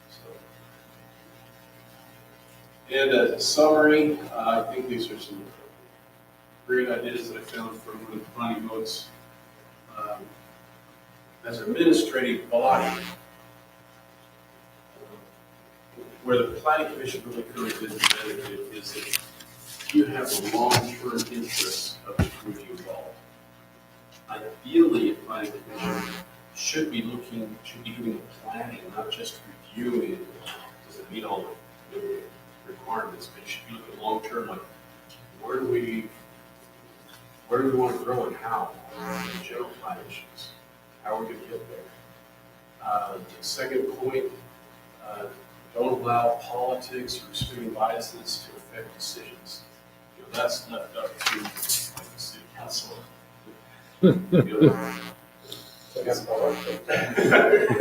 F: So, and as a summary, I think these are some great ideas that I found from one of the planning notes. As an administrative body, where the planning commission really comes into benefit is that you have the long-term interests of the community involved. Ideally, a planning commission should be doing the planning, not just reviewing, does it meet all the requirements, but you should be looking long-term, like where do we want to grow and how, in general plan issues, how are we going to get there? The second point, don't allow politics or extreme biases to affect decisions. You know, that's left up to like the city council.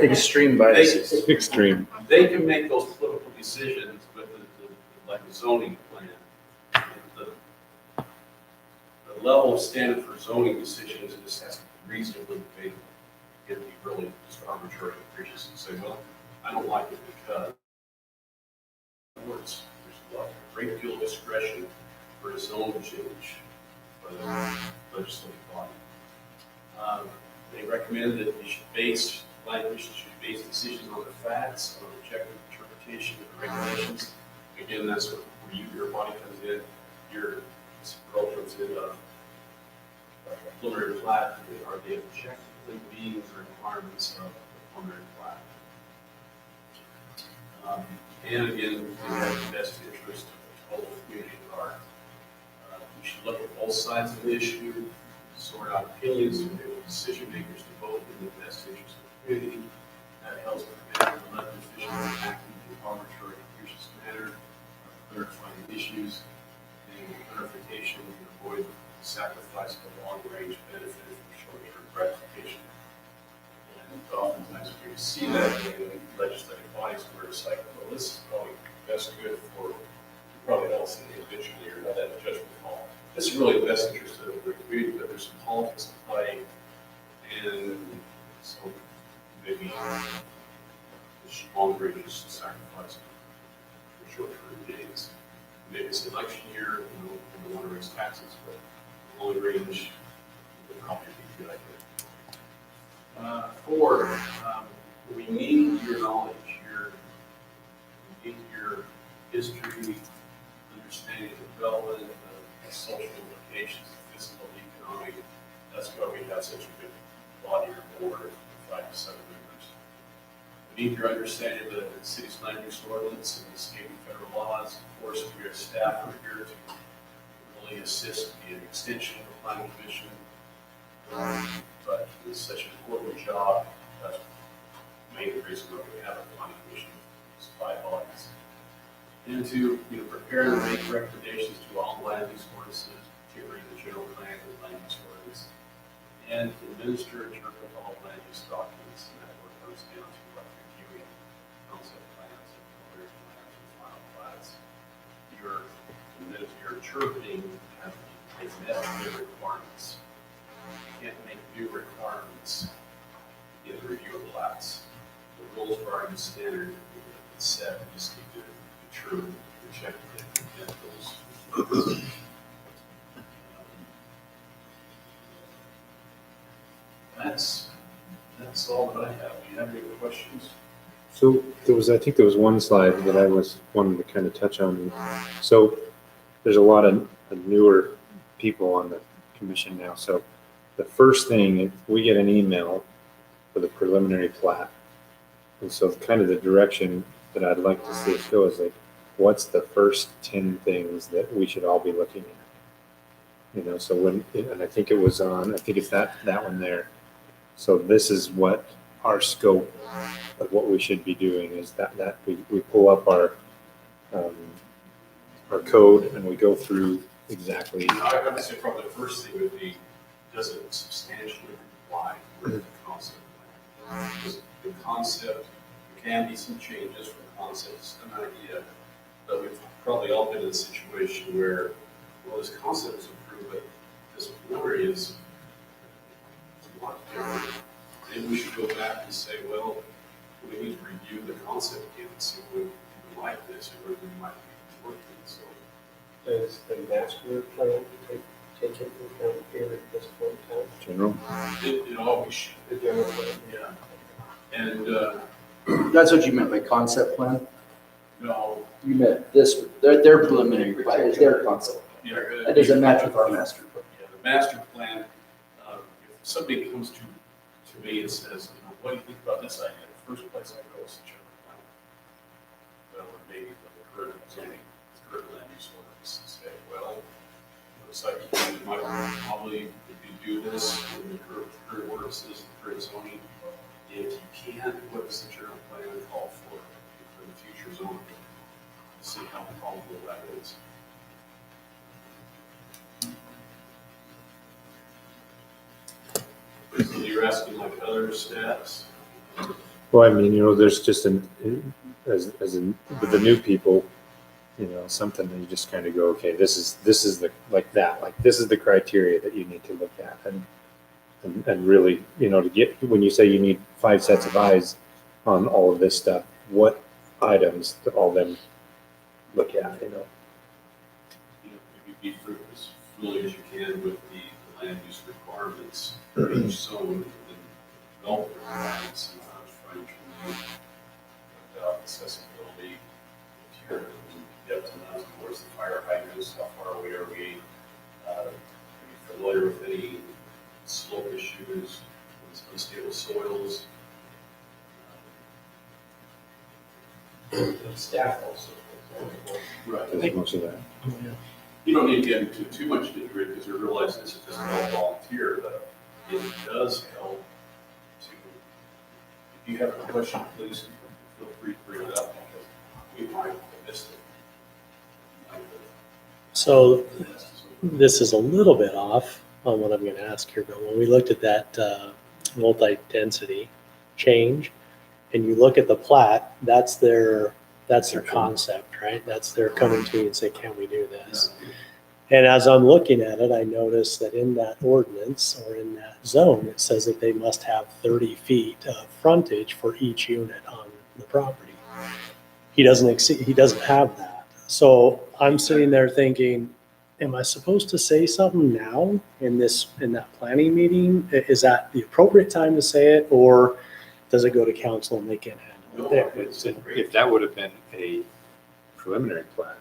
I: Extreme biases.
A: Extreme.
F: They can make those political decisions, but like the zoning plan, the level of standard for zoning decisions just has to be reasonably big. It can't be really just arbitrary and capricious and say, well, I don't like it because there's a great deal of discretion for a zone change by the legislative body. They recommend that you should base, planning commission should base decisions on the facts, on objective interpretation of the regulations. Again, that's where your body comes in, your role comes in of preliminary plat. Are they objectively meeting the requirements of the preliminary plat? And again, we have the best interest of the whole community at heart. We should look at both sides of the issue, sort out opinions, and enable decision makers to vote in the best interest of the community. That helps prevent elected officials from acting in an arbitrary, capricious manner, clarifying issues, and clarification and avoid sacrifice of long-range benefit for short-term gratification. And oftentimes we see that in legislative bodies where it's like, well, this is probably best good for probably else individually or not that judgment call. This is really the best interest of the community, but there's some politics at play, and so maybe this long range is sacrificed for short-term gains. Maybe it's election year, you know, we want to raise taxes, but long range would probably be a good idea. Four, we need your knowledge, we need your history, understanding of development, the social implications, the physical, economic. That's why we have such a good body or board of 5 to 7 members. We need your understanding of the city's land use ordinance and the state and federal laws. Of course, we are staff are here to really assist the extension of the planning commission. But it's such an important job. That's the main reason why we have a planning commission. It's 5 bodies. And to prepare and make recommendations to all land use ordinances, particularly the general plan and land use ordinance, and to administer and interpret all land use documents, and that work comes down to reviewing concept plans and preliminary plans and final plans. Your interpreting has met new requirements. You can't make new requirements in the review of plats. The rules are already standard, it's set, we just need to be true, to check that those. That's all that I have. Do you have any questions?
A: So I think there was one slide that I was wanting to kind of touch on. So there's a lot of newer people on the commission now. So the first thing, we get an email for the preliminary plat. And so kind of the direction that I'd like to see us go is like, what's the first 10 things that we should all be looking at? You know, so when, and I think it was on, I think it's that one there. So this is what our scope of what we should be doing is that we pull up our code and we go through exactly.
F: I would say probably the first thing would be, does it substantially comply with the concept plan? Because the concept, there can be some changes from concept to an idea, but we've probably all been in a situation where, well, this concept is approved, but this preliminary is a lot different. Maybe we should go back and say, well, we need to review the concept again and see if we like this or whether we might be working. So
K: Does the master plan take into account here at this point in time?
A: General.
F: it always should,
K: The general plan?
F: yeah. And,
I: That's what you meant by concept plan?
F: no,
I: You meant this, their preliminary plan is their concept.
F: yeah.
I: That doesn't match with our master plan.
F: Yeah, the master plan, if somebody comes to me and says, you know, what do you think about this idea? The first place I go is the general plan. Well, or maybe the current zoning, the current land use ordinance, and say, well, looks like you might probably, if you do this in the current ordinances, the current zoning, if you can, what does the general plan call for the future zoning? See how probable that is. So you're asking like other steps?
A: Well, I mean, you know, there's just with the new people, you know, something that you just kind of go, okay, this is the, this is the criteria that you need to look at and really, you know, to get, when you say you need 5 sets of eyes on all of this stuff, what items do all them look at, you know?
F: You know, maybe be as familiar as you can with the land use requirements for each zone and development requirements and frontage relief, about accessibility. If you're in depth enough, where's the fire hydrants, how far away are we? Are you familiar with any slope issues, unstable soils?
K: The staff also.
F: Right.
A: There's much of that.
F: You don't need to get into too much nitty-gritty because you realize this is just all volunteer, but it does help to, if you have a question, please feel free to bring it up because we might have missed it.
B: So this is a little bit off on what I'm going to ask here, but when we looked at that multi-density change, and you look at the plat, that's their concept, right? That's their coming to you and say, can we do this? And as I'm looking at it, I noticed that in that ordinance or in that zone, it says that they must have 30 feet of frontage for each unit on the property. He doesn't have that. So I'm sitting there thinking, am I supposed to say something now in that planning meeting? Is that the appropriate time to say it, or does it go to council and they can handle it there?
A: If that would have been a preliminary plan.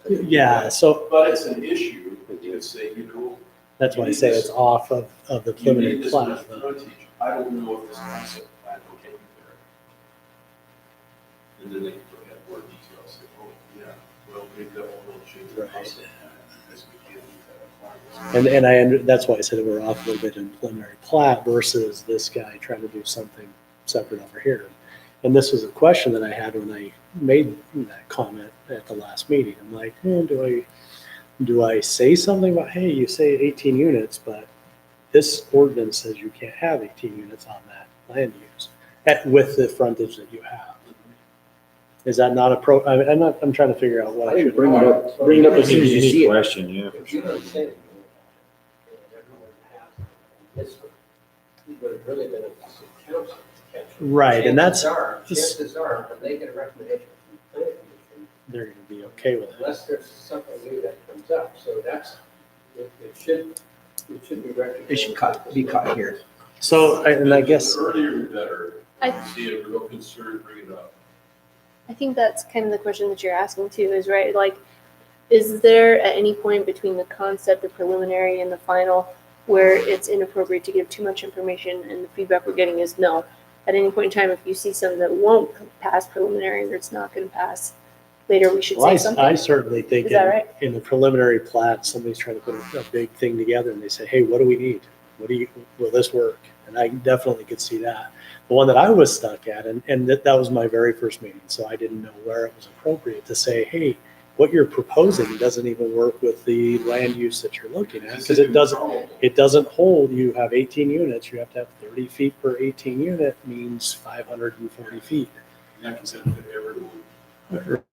B: Yeah, so
F: But it's an issue, you would say, you know.
B: that's why I say it's off of the
F: You need
B: preliminary
F: this
B: plat.
F: much frontage. I don't know if this concept plan will get you there. And then they can look at more details, say, oh, yeah, well, maybe that will change the
B: Right.
F: concept plan because we can't do that.
B: And that's why I said we're off a little bit in preliminary plat versus this guy trying to do something separate over here. And this was a question that I had when I made that comment at the last meeting. I'm like, do I say something about, hey, you say 18 units, but this ordinance says you can't have 18 units on that land use with the frontage that you have. Is that not I'm trying to figure out what I should
E: Bring it up as soon as you see it.
A: Question, yeah, for
K: If you
A: sure.
K: don't say it, everyone has this, it would have really been a council to catch it.
B: Right, and that's,
K: Chances are, when they get a recommendation from the planning commission,
B: they're going to be okay with it.
K: unless there's something new that comes up, so it should be recognized.
I: It should be caught here.
B: So, and I guess,
F: The earlier the better.
G: I-
F: If you see a real concern, bring it up.
G: I think that's kind of the question that you're asking too, is right, like, is there at any point between the concept, the preliminary, and the final where it's inappropriate to give too much information, and the feedback we're getting is no. At any point in time, if you see something that won't pass preliminary or it's not going to pass, later we should
B: Well,
G: say
B: I
G: something.
B: certainly think
G: Is that right?
B: in the preliminary plat, somebody's trying to put a big thing together and they say, hey, what do we need? Will this work? And I definitely could see that. The one that I was stuck at, and that was my very first meeting, so I didn't know where it was appropriate to say, hey, what you're proposing doesn't even work with the land use that you're looking at, because it doesn't hold. You have 18 units, you have to have 30 feet per 18 unit, means 540 feet.
F: And that can benefit everyone.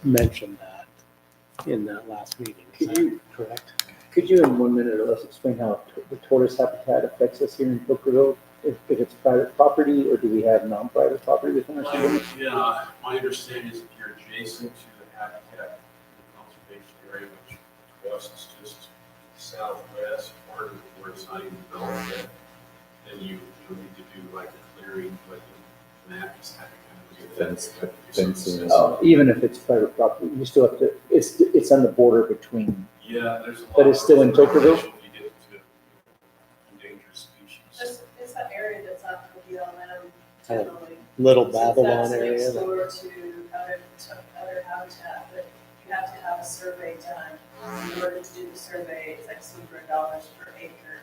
B: Mentioned that in that last meeting. Is
E: Could
B: that
E: you-
B: correct?
E: Could you in 1 minute or less explain how the tortoise habitat affects us here in Pocatello? If it's private property, or do we have non-private property within our city limits?
F: Yeah, my understanding is if you're adjacent to the habitat conservation area, which to us is just southwest part of where it's not even developed yet, then you need to do like a clearing, like a map, just have to kind of.
A: Fencing.
E: Even if it's private property, you still have to, it's on the border between,
F: Yeah, there's a lot.
E: But it's still in
F: of
E: Tocqueville?
F: regulation You get to endangered species.
H: It's that area that's on Cookie Island,
B: Oh,
H: generally.
B: Little
H: Since
B: Babylon
H: that's
B: area.
H: next door to other habitat, but you have to have a survey done. In order to do the survey, it's like $200 per acre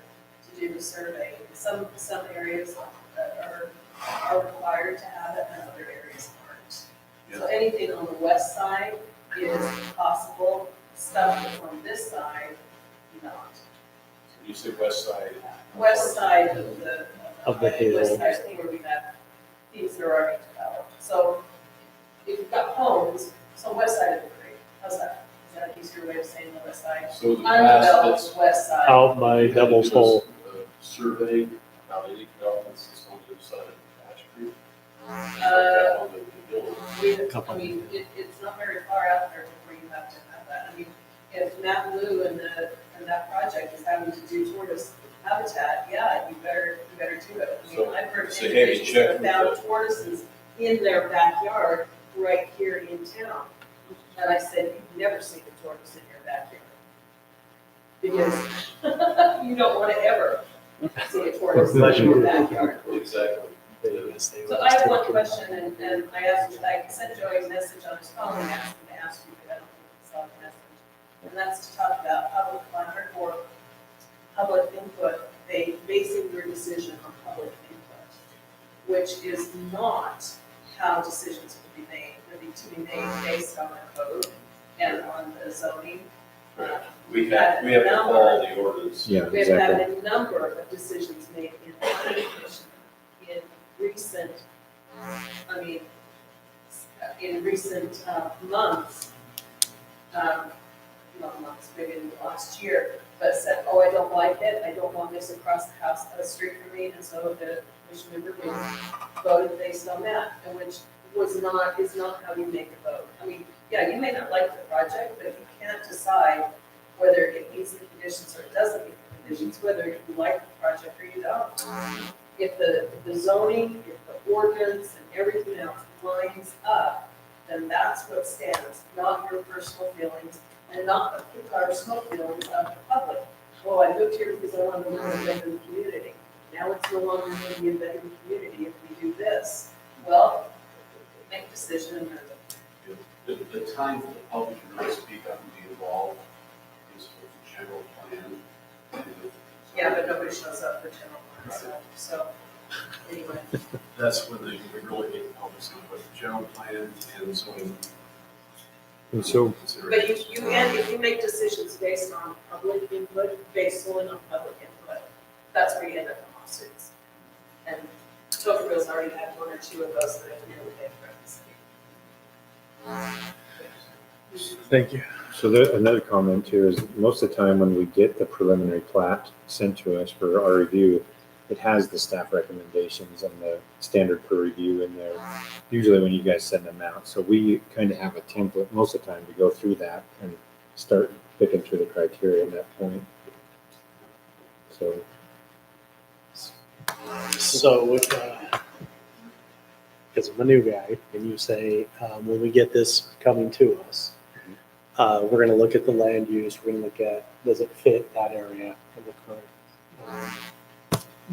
H: to do the survey. Some areas are required to have it, and other areas aren't. So anything on the west side is possible, stuff that's on this side, not.
F: When you say west side.
H: West side of the.
B: Of the hill.
H: West side thing where we have things that are already developed. So if you've got homes, so west side of the creek, how's that? Is that an easier way of saying the west side?
F: So the past,
H: Undeveloped
F: that's.
H: west side.
B: Out by Devil's Hole.
F: Survey about any developments that's on the other side of Ash Creek.
H: It's not very far out there before you have to have that. I mean, if Matt Blue and that project is having to do tortoise habitat, yeah, you better do it. I mean,
F: So,
H: I've heard
F: so have you
H: individuals
F: checked
H: that
F: with
H: found tortoises in their backyard right here in town. And I said, you've never seen a tortoise in your backyard. Because you don't want to ever see a tortoise in your backyard.
F: Exactly.
H: So I have one question, and I sent Joey a message on his phone, and asked him to ask you, but I don't think he saw the message. And that's to talk about public input, basing your decision on public input, which is not how decisions will be made. They're to be made based on the code and on the zoning.
F: We have to follow the ordinance.
A: Yeah,
H: We have had
A: exactly.
H: a number of decisions made in planning commission in recent, months, not months, maybe in the last year, but said, oh, I don't like it, I don't want this across the house, the street from me, and so the commission member voted based on that, and which is not how you make a vote. I mean, yeah, you may not like the project, but if you can't decide whether it meets the conditions or it doesn't meet the conditions, whether you like the project or you don't. If the zoning, if the ordinance and everything else lines up, then that's what stands, not your personal feelings and not the personal feelings of the public. Oh, I moved here because I want to live in a bedroom community. Now it's no longer going to be a bedroom community if we do this. Well, make a decision.
F: The time for the public to really speak up and be involved is with the general plan.
H: Yeah, but nobody shows up for general plan stuff, so anyway.
F: That's when we really get the public's input, the general plan and zoning.
A: And so,
H: But if you make decisions based on public input, based solely on public input, that's where you end up in lawsuits. And Tocqueville's already had one or two of those that have nearly been for the city.
B: Thank you.
A: so another comment too is most of the time when we get the preliminary plat sent to us for our review, it has the staff recommendations and the standard per review in there, usually when you guys send them out. So we kind of have a template most of the time to go through that and start picking through the criteria at that point. So,
B: So, because I'm a new guy, and you say, when we get this coming to us, we're going to look at the land use, we're going to look at, does it fit that area in the current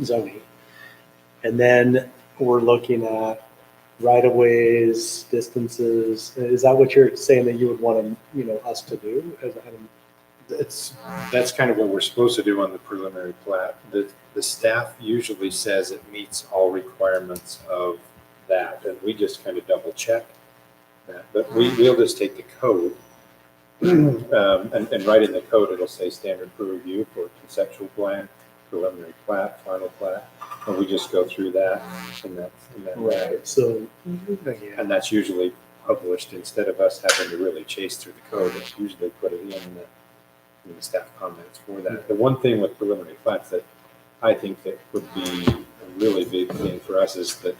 B: zoning? And then we're looking at right-of-ways, distances. Is that what you're saying that you would want to, us to do?
A: That's kind of what we're supposed to do on the preliminary plat. The staff usually says it meets all requirements of that, and we just kind of double check that. But we'll just take the code, and right in the code, it'll say standard for review for conceptual plan, preliminary plat, final plat, and we just go through that in that way.
B: So,
A: And that's usually published instead of us having to really chase through the code. It's usually put it in the staff comments for that. The one thing with preliminary plats that I think that would be a really big thing for us is that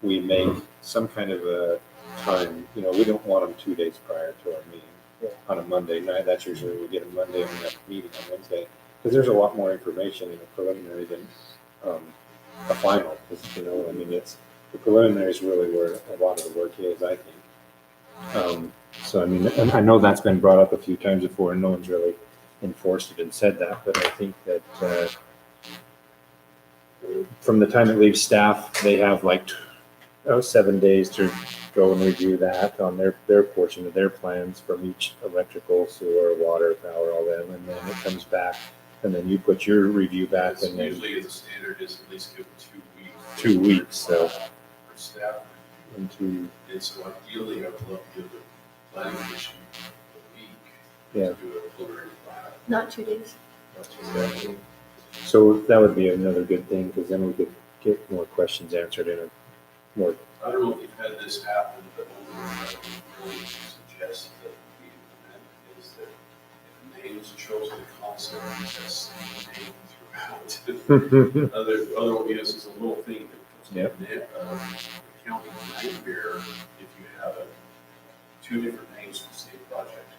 A: we make some kind of a time, we don't want them 2 days prior to our meeting on a Monday night. That's usually we get a Monday and we have a meeting on Wednesday. Because there's a lot more information in a preliminary than a final. The preliminary is really where a lot of the work is, I think. And I know that's been brought up a few times before, and no one's really enforced it and said that, but I think that from the time it leaves staff, they have 7 days to go and review that on their portion of their plans from each electrical, sewer, water, power, all that, and then it comes back, and then you put your review back,
F: It's
A: and then
F: usually the standard is at least give 2 weeks.
A: 2 weeks, so.
F: For staff.
A: Into,
F: And so ideally, I would love to give the planning commission a week
A: yeah.
F: to do a preliminary plat.
G: Not 2 days.
A: So that would be another good thing, because then we could get more questions answered in a more,
F: I don't know if you've had this happen, but one thing I would really suggest that we implement is that if a name is chosen, the concept is that same name throughout. Otherwise, it's a little thing that
A: Yep.
F: becomes a county nightmare if you have 2 different names for the same project.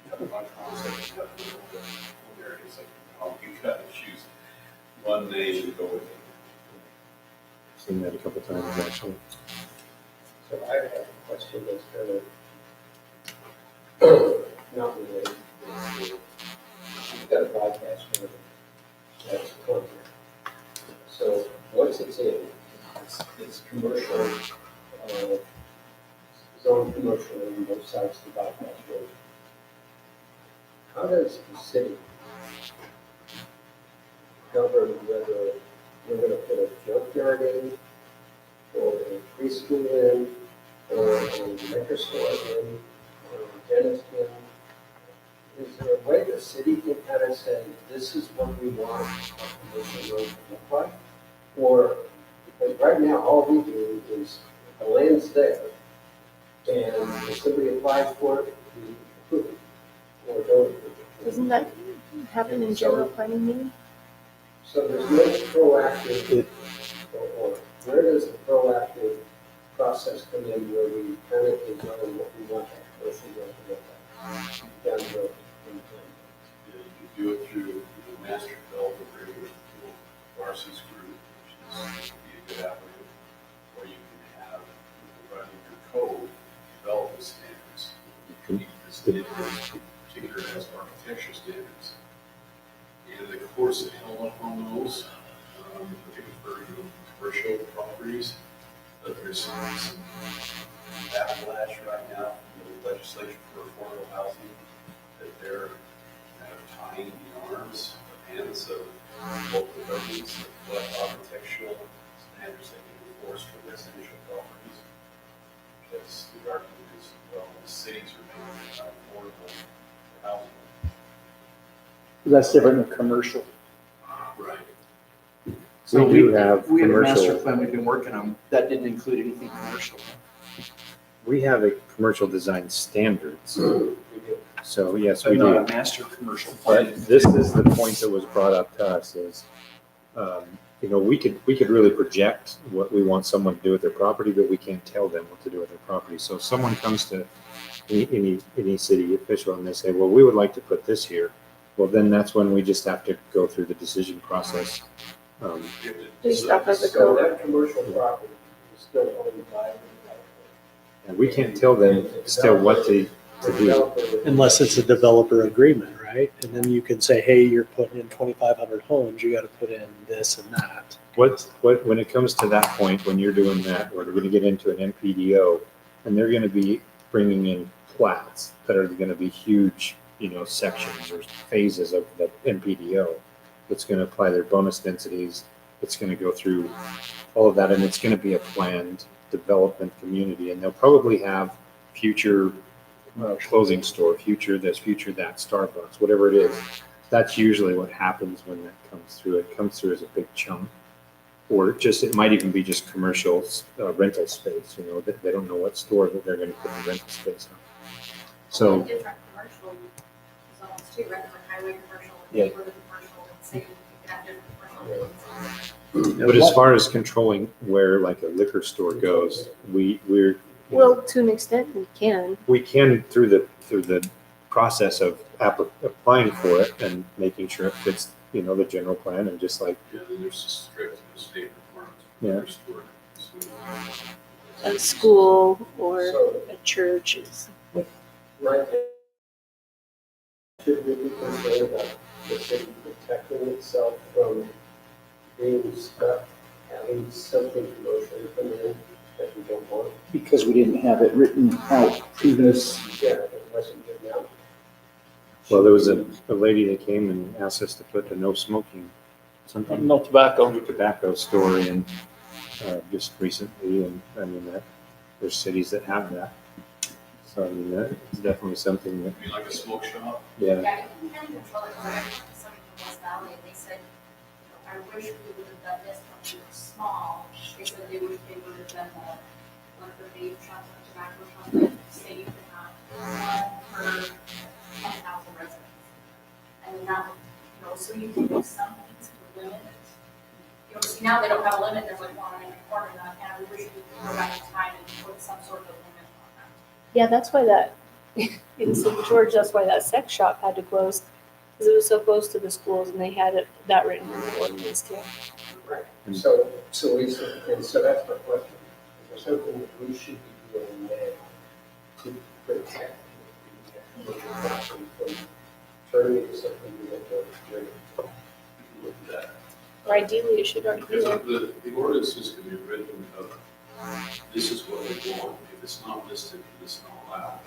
F: You have one concept, you have another preliminary. It's like, you gotta choose one name to go with it.
A: seen that a couple times, actually.
K: So I have a question that's kind of not related. You've got a bypass road that's closed. So once it's in, it's commercial, zone commercial on both sides of the bypass road. How does the city govern whether we're going to put a junkyard in, or a preschool in, or a liquor store in, or a dentist in? Is there a way the city can kind of say, this is what we want our commercial road to look like? Or, because right now, all we do is, the land's there, and if somebody applies for it, we approve it, or don't approve it.
G: Doesn't that happen in general planning meeting?
K: So there's no proactive, or where does the proactive process come in where we kind of design what we want that commercial road to look like down the road?
F: You can do it through the master development agreement with Darcy's group, which would be a good avenue, or you can have, running your code, develop the standards. Because it is particular as architecture standards. And the courts have held up on those, particularly for commercial properties. But there's some backlash right now from the legislature for affordable housing, that they're kind of tying the arms, the hands of local governments, that what architectural standards they can enforce for residential properties. Because the argument is, well, the cities are making it affordable for housing.
I: That's different than commercial.
F: Right.
A: We do have
I: We have a master
A: commercial,
I: plan we've been working on, that didn't include anything commercial.
A: we have a commercial design standards. So yes,
I: But
A: we
I: not a
A: do.
I: master commercial plan.
A: But this is the point that was brought up to us is, we could really project what we want someone to do with their property, but we can't tell them what to do with their property. So if someone comes to any city official and they say, well, we would like to put this here, well, then that's when we just have to go through the decision process.
G: Based off of the
K: So
G: code.
K: that commercial property is still owned by the developer.
A: And we can't tell them still what to do.
K: The developer-
B: unless it's a developer agreement, right? right? And then you can say, hey, you're putting in 2,500 homes, you got to put in this and that.
A: When it comes to that point, when you're doing that, we're going to get into an MPDO, and they're going to be bringing in plats that are going to be huge, sections or phases of the MPDO. It's going to apply their bonus densities. It's going to go through all of that, and it's going to be a planned development community, and they'll probably have future clothing store, future this, future that, Starbucks, whatever it is. That's usually what happens when that comes through. It comes through as a big chunk. Or it might even be just commercial rental space, that they don't know what store that they're going to put the rental space on. So,
D: Different commercial zones too, right, like highway commercial,
A: Yeah.
D: neighborhood commercial, and city, you can have different commercial.
A: but as far as controlling where like a liquor store goes, we're
G: Well, to an extent, we can.
A: we can through the process of applying for it and making sure it fits, the general plan, and just like
F: Yeah, and there's strict state requirements.
A: Yeah.
F: For store.
G: A school or
K: So,
G: a church is.
K: right, should we be concerned about the city protecting itself from being stuck, having something commercially come in that we don't want?
E: Because we didn't have it written out previous.
K: Yeah, it wasn't written out.
A: well, there was a lady that came and asked us to put a no smoking something
E: No tobacco.
A: tobacco store in just recently, and I mean there's cities that have that. So I mean that's definitely something that
F: Be like a smoke shop.
A: yeah.
D: Yeah, you can control it, I went to somebody from West Valley, and they said, I wish we would have done this when we were small. They said they wish they would have done one for vape shops or tobacco shops, that say you can have one per 10,000 residents. And then that would, so you can do some things to limit it. See, now they don't have a limit, there's like one in every corner, and I wish we could go back in time and put some sort of limit on that.
G: Yeah, that's why that, in St. George, that's why that sex shop had to close, because it was so close to the schools, and they had that written in the ordinance too.
K: Right. So Lisa, and so that's my question. Is there something that we should be doing now to protect the property from turning into something we don't want to do?
F: Look at that.
G: Or ideally, it should already be
F: Because
G: there.
F: the ordinances can be written of, this is what we want. If it's not listed, it's not allowed.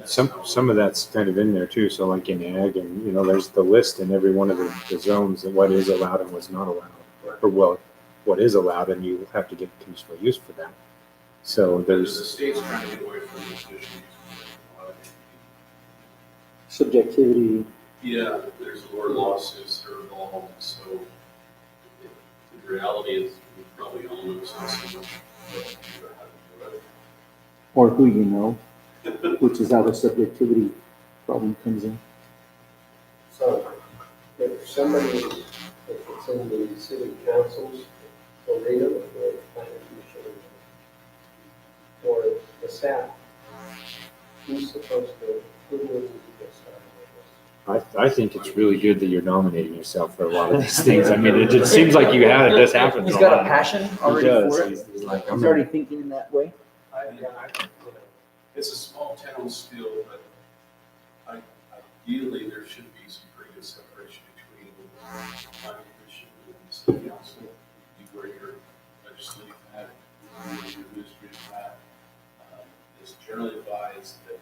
A: Some of that's kind of in there too. So like in ag, and there's the list in every one of the zones of what is allowed and what's not allowed, or what is allowed, and you have to get conditional use for that. So
F: The
A: there's
F: state's trying to get away from this issue.
E: Subjectivity.
F: Yeah, there's more lawsuits that are involved, so the reality is we probably all know so much. How to do
E: Or who you know, which is how the subjectivity problem comes in.
K: So if somebody, if it's in the city council's arena, or the planning commission, or the staff, who's supposed to, who would get started with this?
A: I think it's really good that you're nominating yourself for a lot of these things. I mean, it just seems like you had this happen.
I: He's got a passion
A: He
I: already
A: does.
I: for it.
A: He's like,
E: He's
A: I'm
E: already
A: ready.
E: thinking in that way.
F: It's a small town still, but ideally, there should be some pretty good separation between the planning commission and the city council. You wear your legislative hat, you wear your administrative hat. It's generally advised that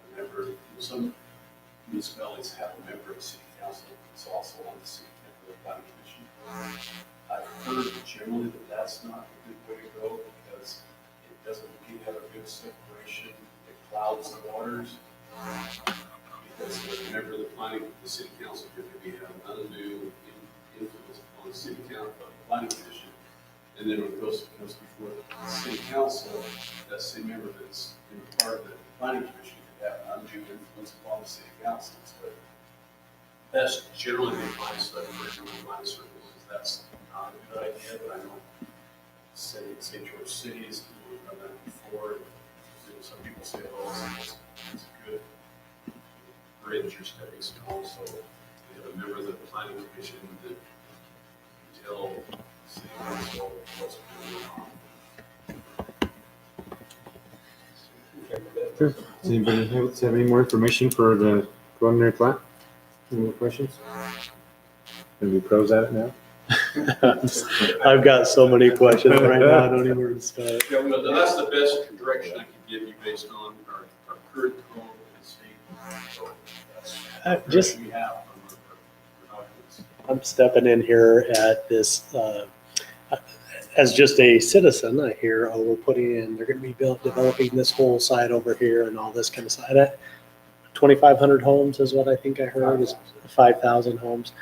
F: a member, some municipalities have a member of the city council that's also on the city member of the planning commission. I've heard generally that that's not a good way to go because it doesn't really have a good separation. It clouds the waters. Because a member of the city council could maybe have undue influence on the city council, the planning commission. And then when it goes before the city council, that same member that's part of the planning commission could have undue influence upon the city council. But that's generally the advice that I've heard from my circles, is that's not a good idea, but I know St. George City has done that before. Some people say, oh, it's a good bridge or stepping stone, so we have a member of the planning commission that tell city council what's going on.
A: Does anybody have any more information for the preliminary plat? Any more questions? Can we pros at it now?
B: I've got so many questions right now, I don't even know where to start.
F: Yeah, well, that's the best direction I can give you based on our current code and state. So that's the
B: Just-
F: direction we have from our documents.
B: I'm stepping in here at this, as just a citizen, I hear, oh, we're putting in, they're gonna be developing this whole side over here and all this kind of side. 2,500 homes is what I think I heard, is 5,000 homes.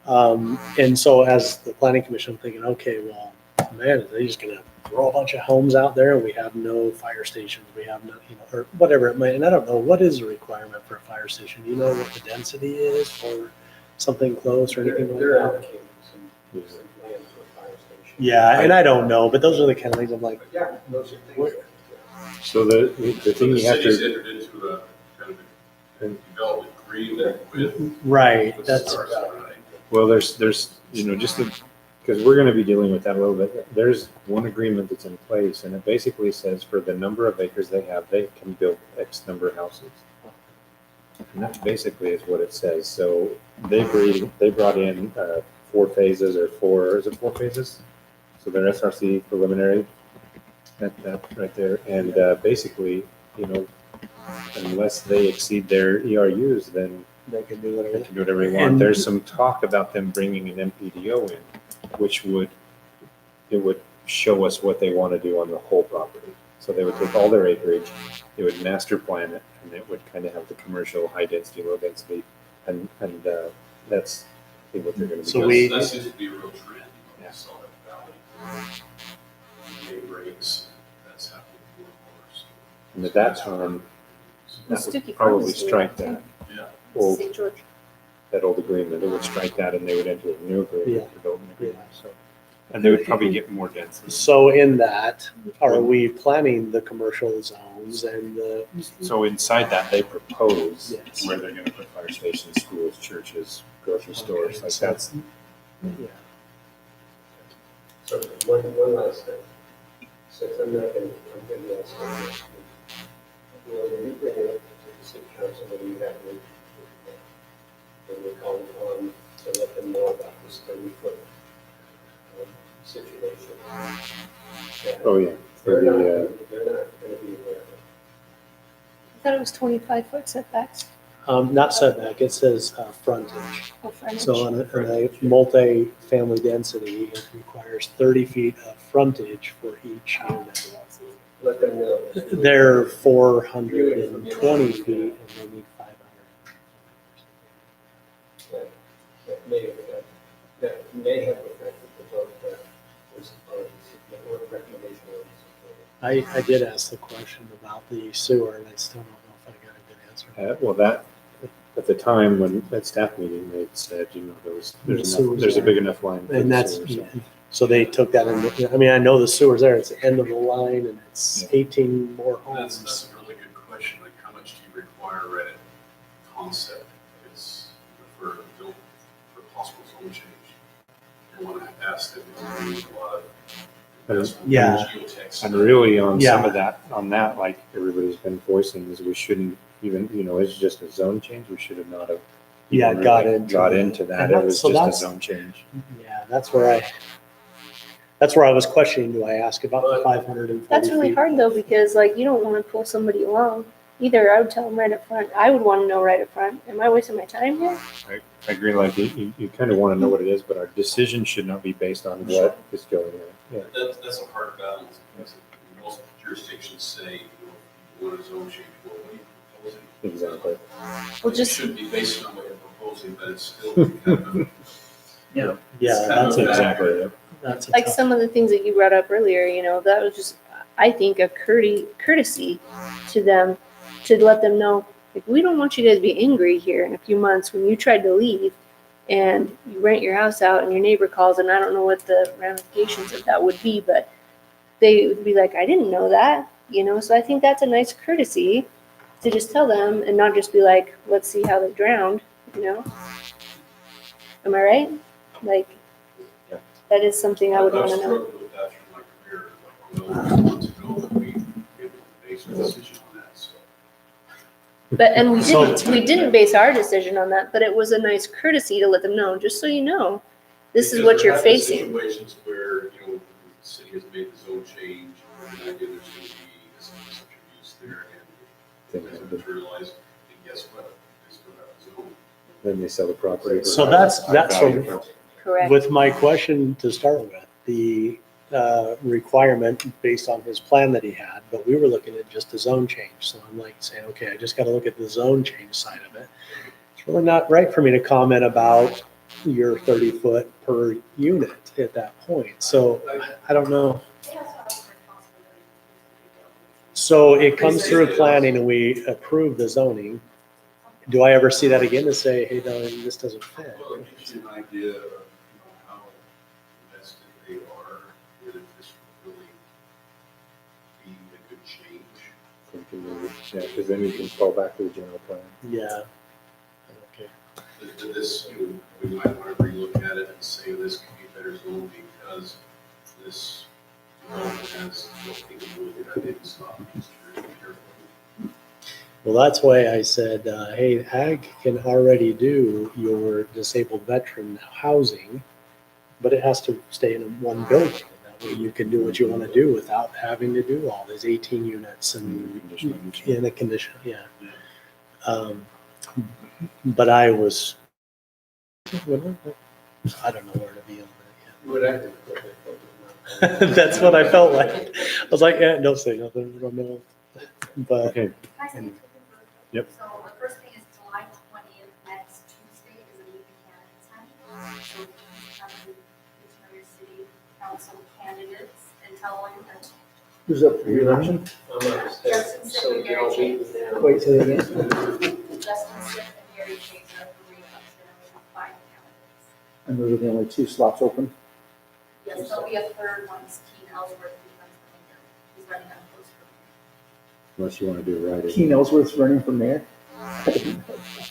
B: And so as the planning commission, I'm thinking, okay, well, man, are they just gonna throw a bunch of homes out there and we have no fire stations, we have no, or whatever it might, and I don't know, what is the requirement for a fire station? Do you know what the density is for something close or anything like
K: They're
B: that?
K: allocating some land to a fire station.
B: Yeah, and I don't know, but those are the kind of things I'm like,
K: But yeah, those are things.
A: So the thing you have
F: The city's
A: to,
F: entered into a kind of a development agreement with.
B: right,
F: with
B: that's,
F: Starks, right?
A: well, there's, just because we're gonna be dealing with that a little bit. There's one agreement that's in place and it basically says for the number of acres they have, they can build X number of houses. And that basically is what it says. So they brought in 4 phases is it 4 phases? So their SRC preliminary, that right there. And basically, unless they exceed their ERUs, then
B: they can do
A: they
B: whatever.
A: can do whatever they want.
B: And-
A: There's some talk about them bringing an MPDO in, which would show us what they want to do on the whole property. So they would take all their acreage, they would master plan it, and it would kind of have the commercial, high density, low density, and that's I think what they're going to be
B: So
A: doing.
F: That seems to be a real trend,
A: Yeah.
F: Salt Valley. Day breaks, that's happening more and more. So
A: And at that time, that
G: Stuckey
A: would
G: Farm
A: probably
G: is doing
A: strike
G: that,
A: that
F: Yeah.
A: old
G: St. George.
A: agreement. It would strike that, and they would enter a new agreement,
B: Yeah.
A: development agreement. So, and they would probably get more density.
B: So in that, are we planning the commercial zones and the,
A: So inside that, they propose
B: Yes.
A: where they're gonna put fire stations, schools, churches, grocery stores, like
B: so-
A: that's,
B: yeah.
K: So one last thing, since I'm gonna ask a question. When you bring it up to the city council, when you have a when we call upon to let them know about this 30-foot situation.
A: oh yeah. For
K: They're not,
A: the,
K: they're not gonna be aware of it.
G: I thought it was 25-foot setbacks
B: Not setback, it says frontage.
G: or frontage.
B: So on a multi-family density, it requires 30 feet of frontage for each unit.
K: Let them know.
B: They're 420 feet and they need 500.
K: That may have affected the vote that was, the recommendation was.
B: I did ask the question about the sewer and I still don't know if I got a good answer.
A: well, that, at the time when, at staff meeting, they said, there's
B: The
A: enough,
B: sewers
A: there's a
B: there.
A: big enough line. for
B: And
A: the
B: that's,
A: sewer, so.
B: so they took that in, I mean, I know the sewer's there, it's the end of the line and it's 18 more
F: That's
B: homes.
F: a really good question, like how much do you require right at concept? It's for possible zone change. You want to ask them to do a lot of.
B: Yeah.
F: Geotech
A: And really on some
B: Yeah.
A: of that, like everybody's been voicing, is we shouldn't even, it's just a zone change, we should have not have.
B: Yeah,
A: even
B: got
A: really
B: into
A: got
B: it.
A: into that,
B: And
A: it
B: that's-
A: was
B: so
A: just a
B: that's-
A: zone change.
B: Yeah, that's where I was questioning, do I ask about the 540 feet?
G: That's really hard though, because like you don't want to pull somebody along. Either I would tell them right up front. I would want to know right up front. Am I wasting my time here?
A: I agree, like you kind of want to know what it is, but our decision should not be based on what is going on. Yeah.
F: That's a hard balance, because most jurisdictions say, you want a zone change, well, what are you proposing?
A: Exactly.
G: Well,
F: It
G: just
F: should be based on what you're proposing, but it's still kind of.
B: Yeah, that's
A: Exactly.
B: a,
A: yeah.
B: that's a
G: like
B: tough.
G: some of the things that you brought up earlier, that was just, I think, a courtesy to them to let them know, like, we don't want you guys to be angry here in a few months when you tried to leave and you rent your house out and your neighbor calls, and I don't know what the ramifications of that would be, but they would be like, I didn't know that, so I think that's a nice courtesy to just tell them and not just be like, let's see how they drowned, Am I right? Like,
A: Yeah.
G: that is something I would want
F: I've
G: to know.
F: struggled with that through my career, like, I want to know that we give a base decision on that, so.
G: And we
B: So-
G: didn't base our decision on that, but it was a nice courtesy to let them know, just so you know, this is
F: Because
G: what
F: there
G: you're
F: have been
G: facing.
F: Situations where, the city has made the zone change, and there's going to be some use there, and it doesn't materialize, and guess what? They still have a zone.
A: Then they sell the property. for
B: So
A: high
B: that's
A: value.
B: what-
G: Correct.
B: With my question to start with, the requirement based on his plan that he had, but we were looking at just the zone change. So I'm like saying, okay, I just got to look at the zone change side of it. It's really not right for me to comment about your 30-foot per unit at that point. So I don't know.
D: They also have responsibility.
B: So it comes through planning and we approve the zoning. Do I ever see that again to say, hey, no, this doesn't fit?
F: Well, it gives you an idea of how invested they are, whether this will really be a good change.
A: Yeah, because then you can fall back to the general plan.
B: Yeah. Okay.
F: But this, we might want to relook at it and say this could be better zone because this development has nothing to do with it. I didn't stop. Just very careful.
B: Well, that's why I said, hey, ag can already do your disabled veteran housing, but it has to stay in one building. That way you can do what you want to do without having to do all these 18 units and in a condition, yeah. But I was, I don't know where to be on
F: Would I?
B: that. That's what I felt like. I was like, yeah, don't say nothing, I don't know. But
A: Okay,
D: Can I say two things really
A: Yep.
D: quick? So the first thing is July 20th, next Tuesday is a meeting candidates night. So please come to your city council candidates and tell them that
I: Who's up for re-election?
D: Justin Sipp and Gary Chase.
I: Wait, say that again.
D: Justin Sipp and Gary Chase are for re-election and we have 5 candidates.
I: And those are the only 2 slots open.
D: Yes, there'll be a third one, is Keen Ellsworth, who runs for mayor. He's running unopposed for mayor.
A: unless you want to do it right.
I: Keen Ellsworth's running for mayor.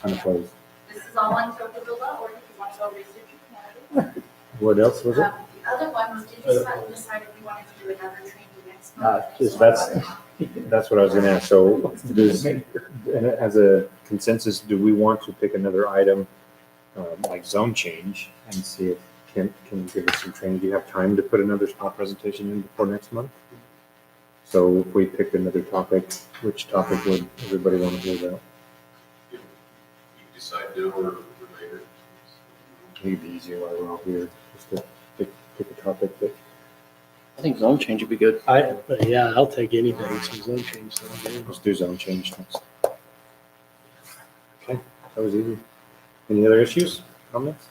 A: Unopposed.
D: This is all on Tocqueville, or if you want to go research your candidate.
A: What else was it?
D: The other one was, did you decide if you wanted to do another training next month?
I: Just
A: That's what I was gonna ask. So does, and as a consensus, do we want to pick another item, like zone change and see if can you give us some training? Do you have time to put another small presentation in before next month? So if we picked another topic, which topic would everybody want to hear about?
F: You decide now or later.
A: I think it'd be easier while we're all here, just to pick a topic that.
E: I think zone change would be good.
B: but yeah, I'll take anything, so zone change. So
A: Let's do zone change next. Okay, that was easy. Any other issues, comments?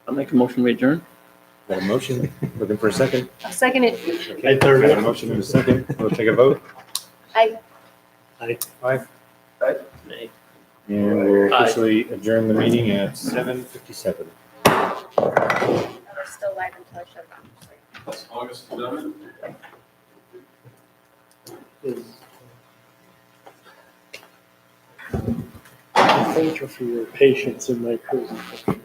E: I'll make a motion, we adjourn.
A: Got a motion, looking for a second.
G: I'll second it.
A: Okay, got a motion and a second. We'll take a vote.
G: I
A: Aye.
E: Nay.
A: And we'll
E: Aye.
A: officially adjourn the meeting at 7:57.
G: we're still live until I shut down.
F: That's August 11th.
B: thank you for your patience in my presentation.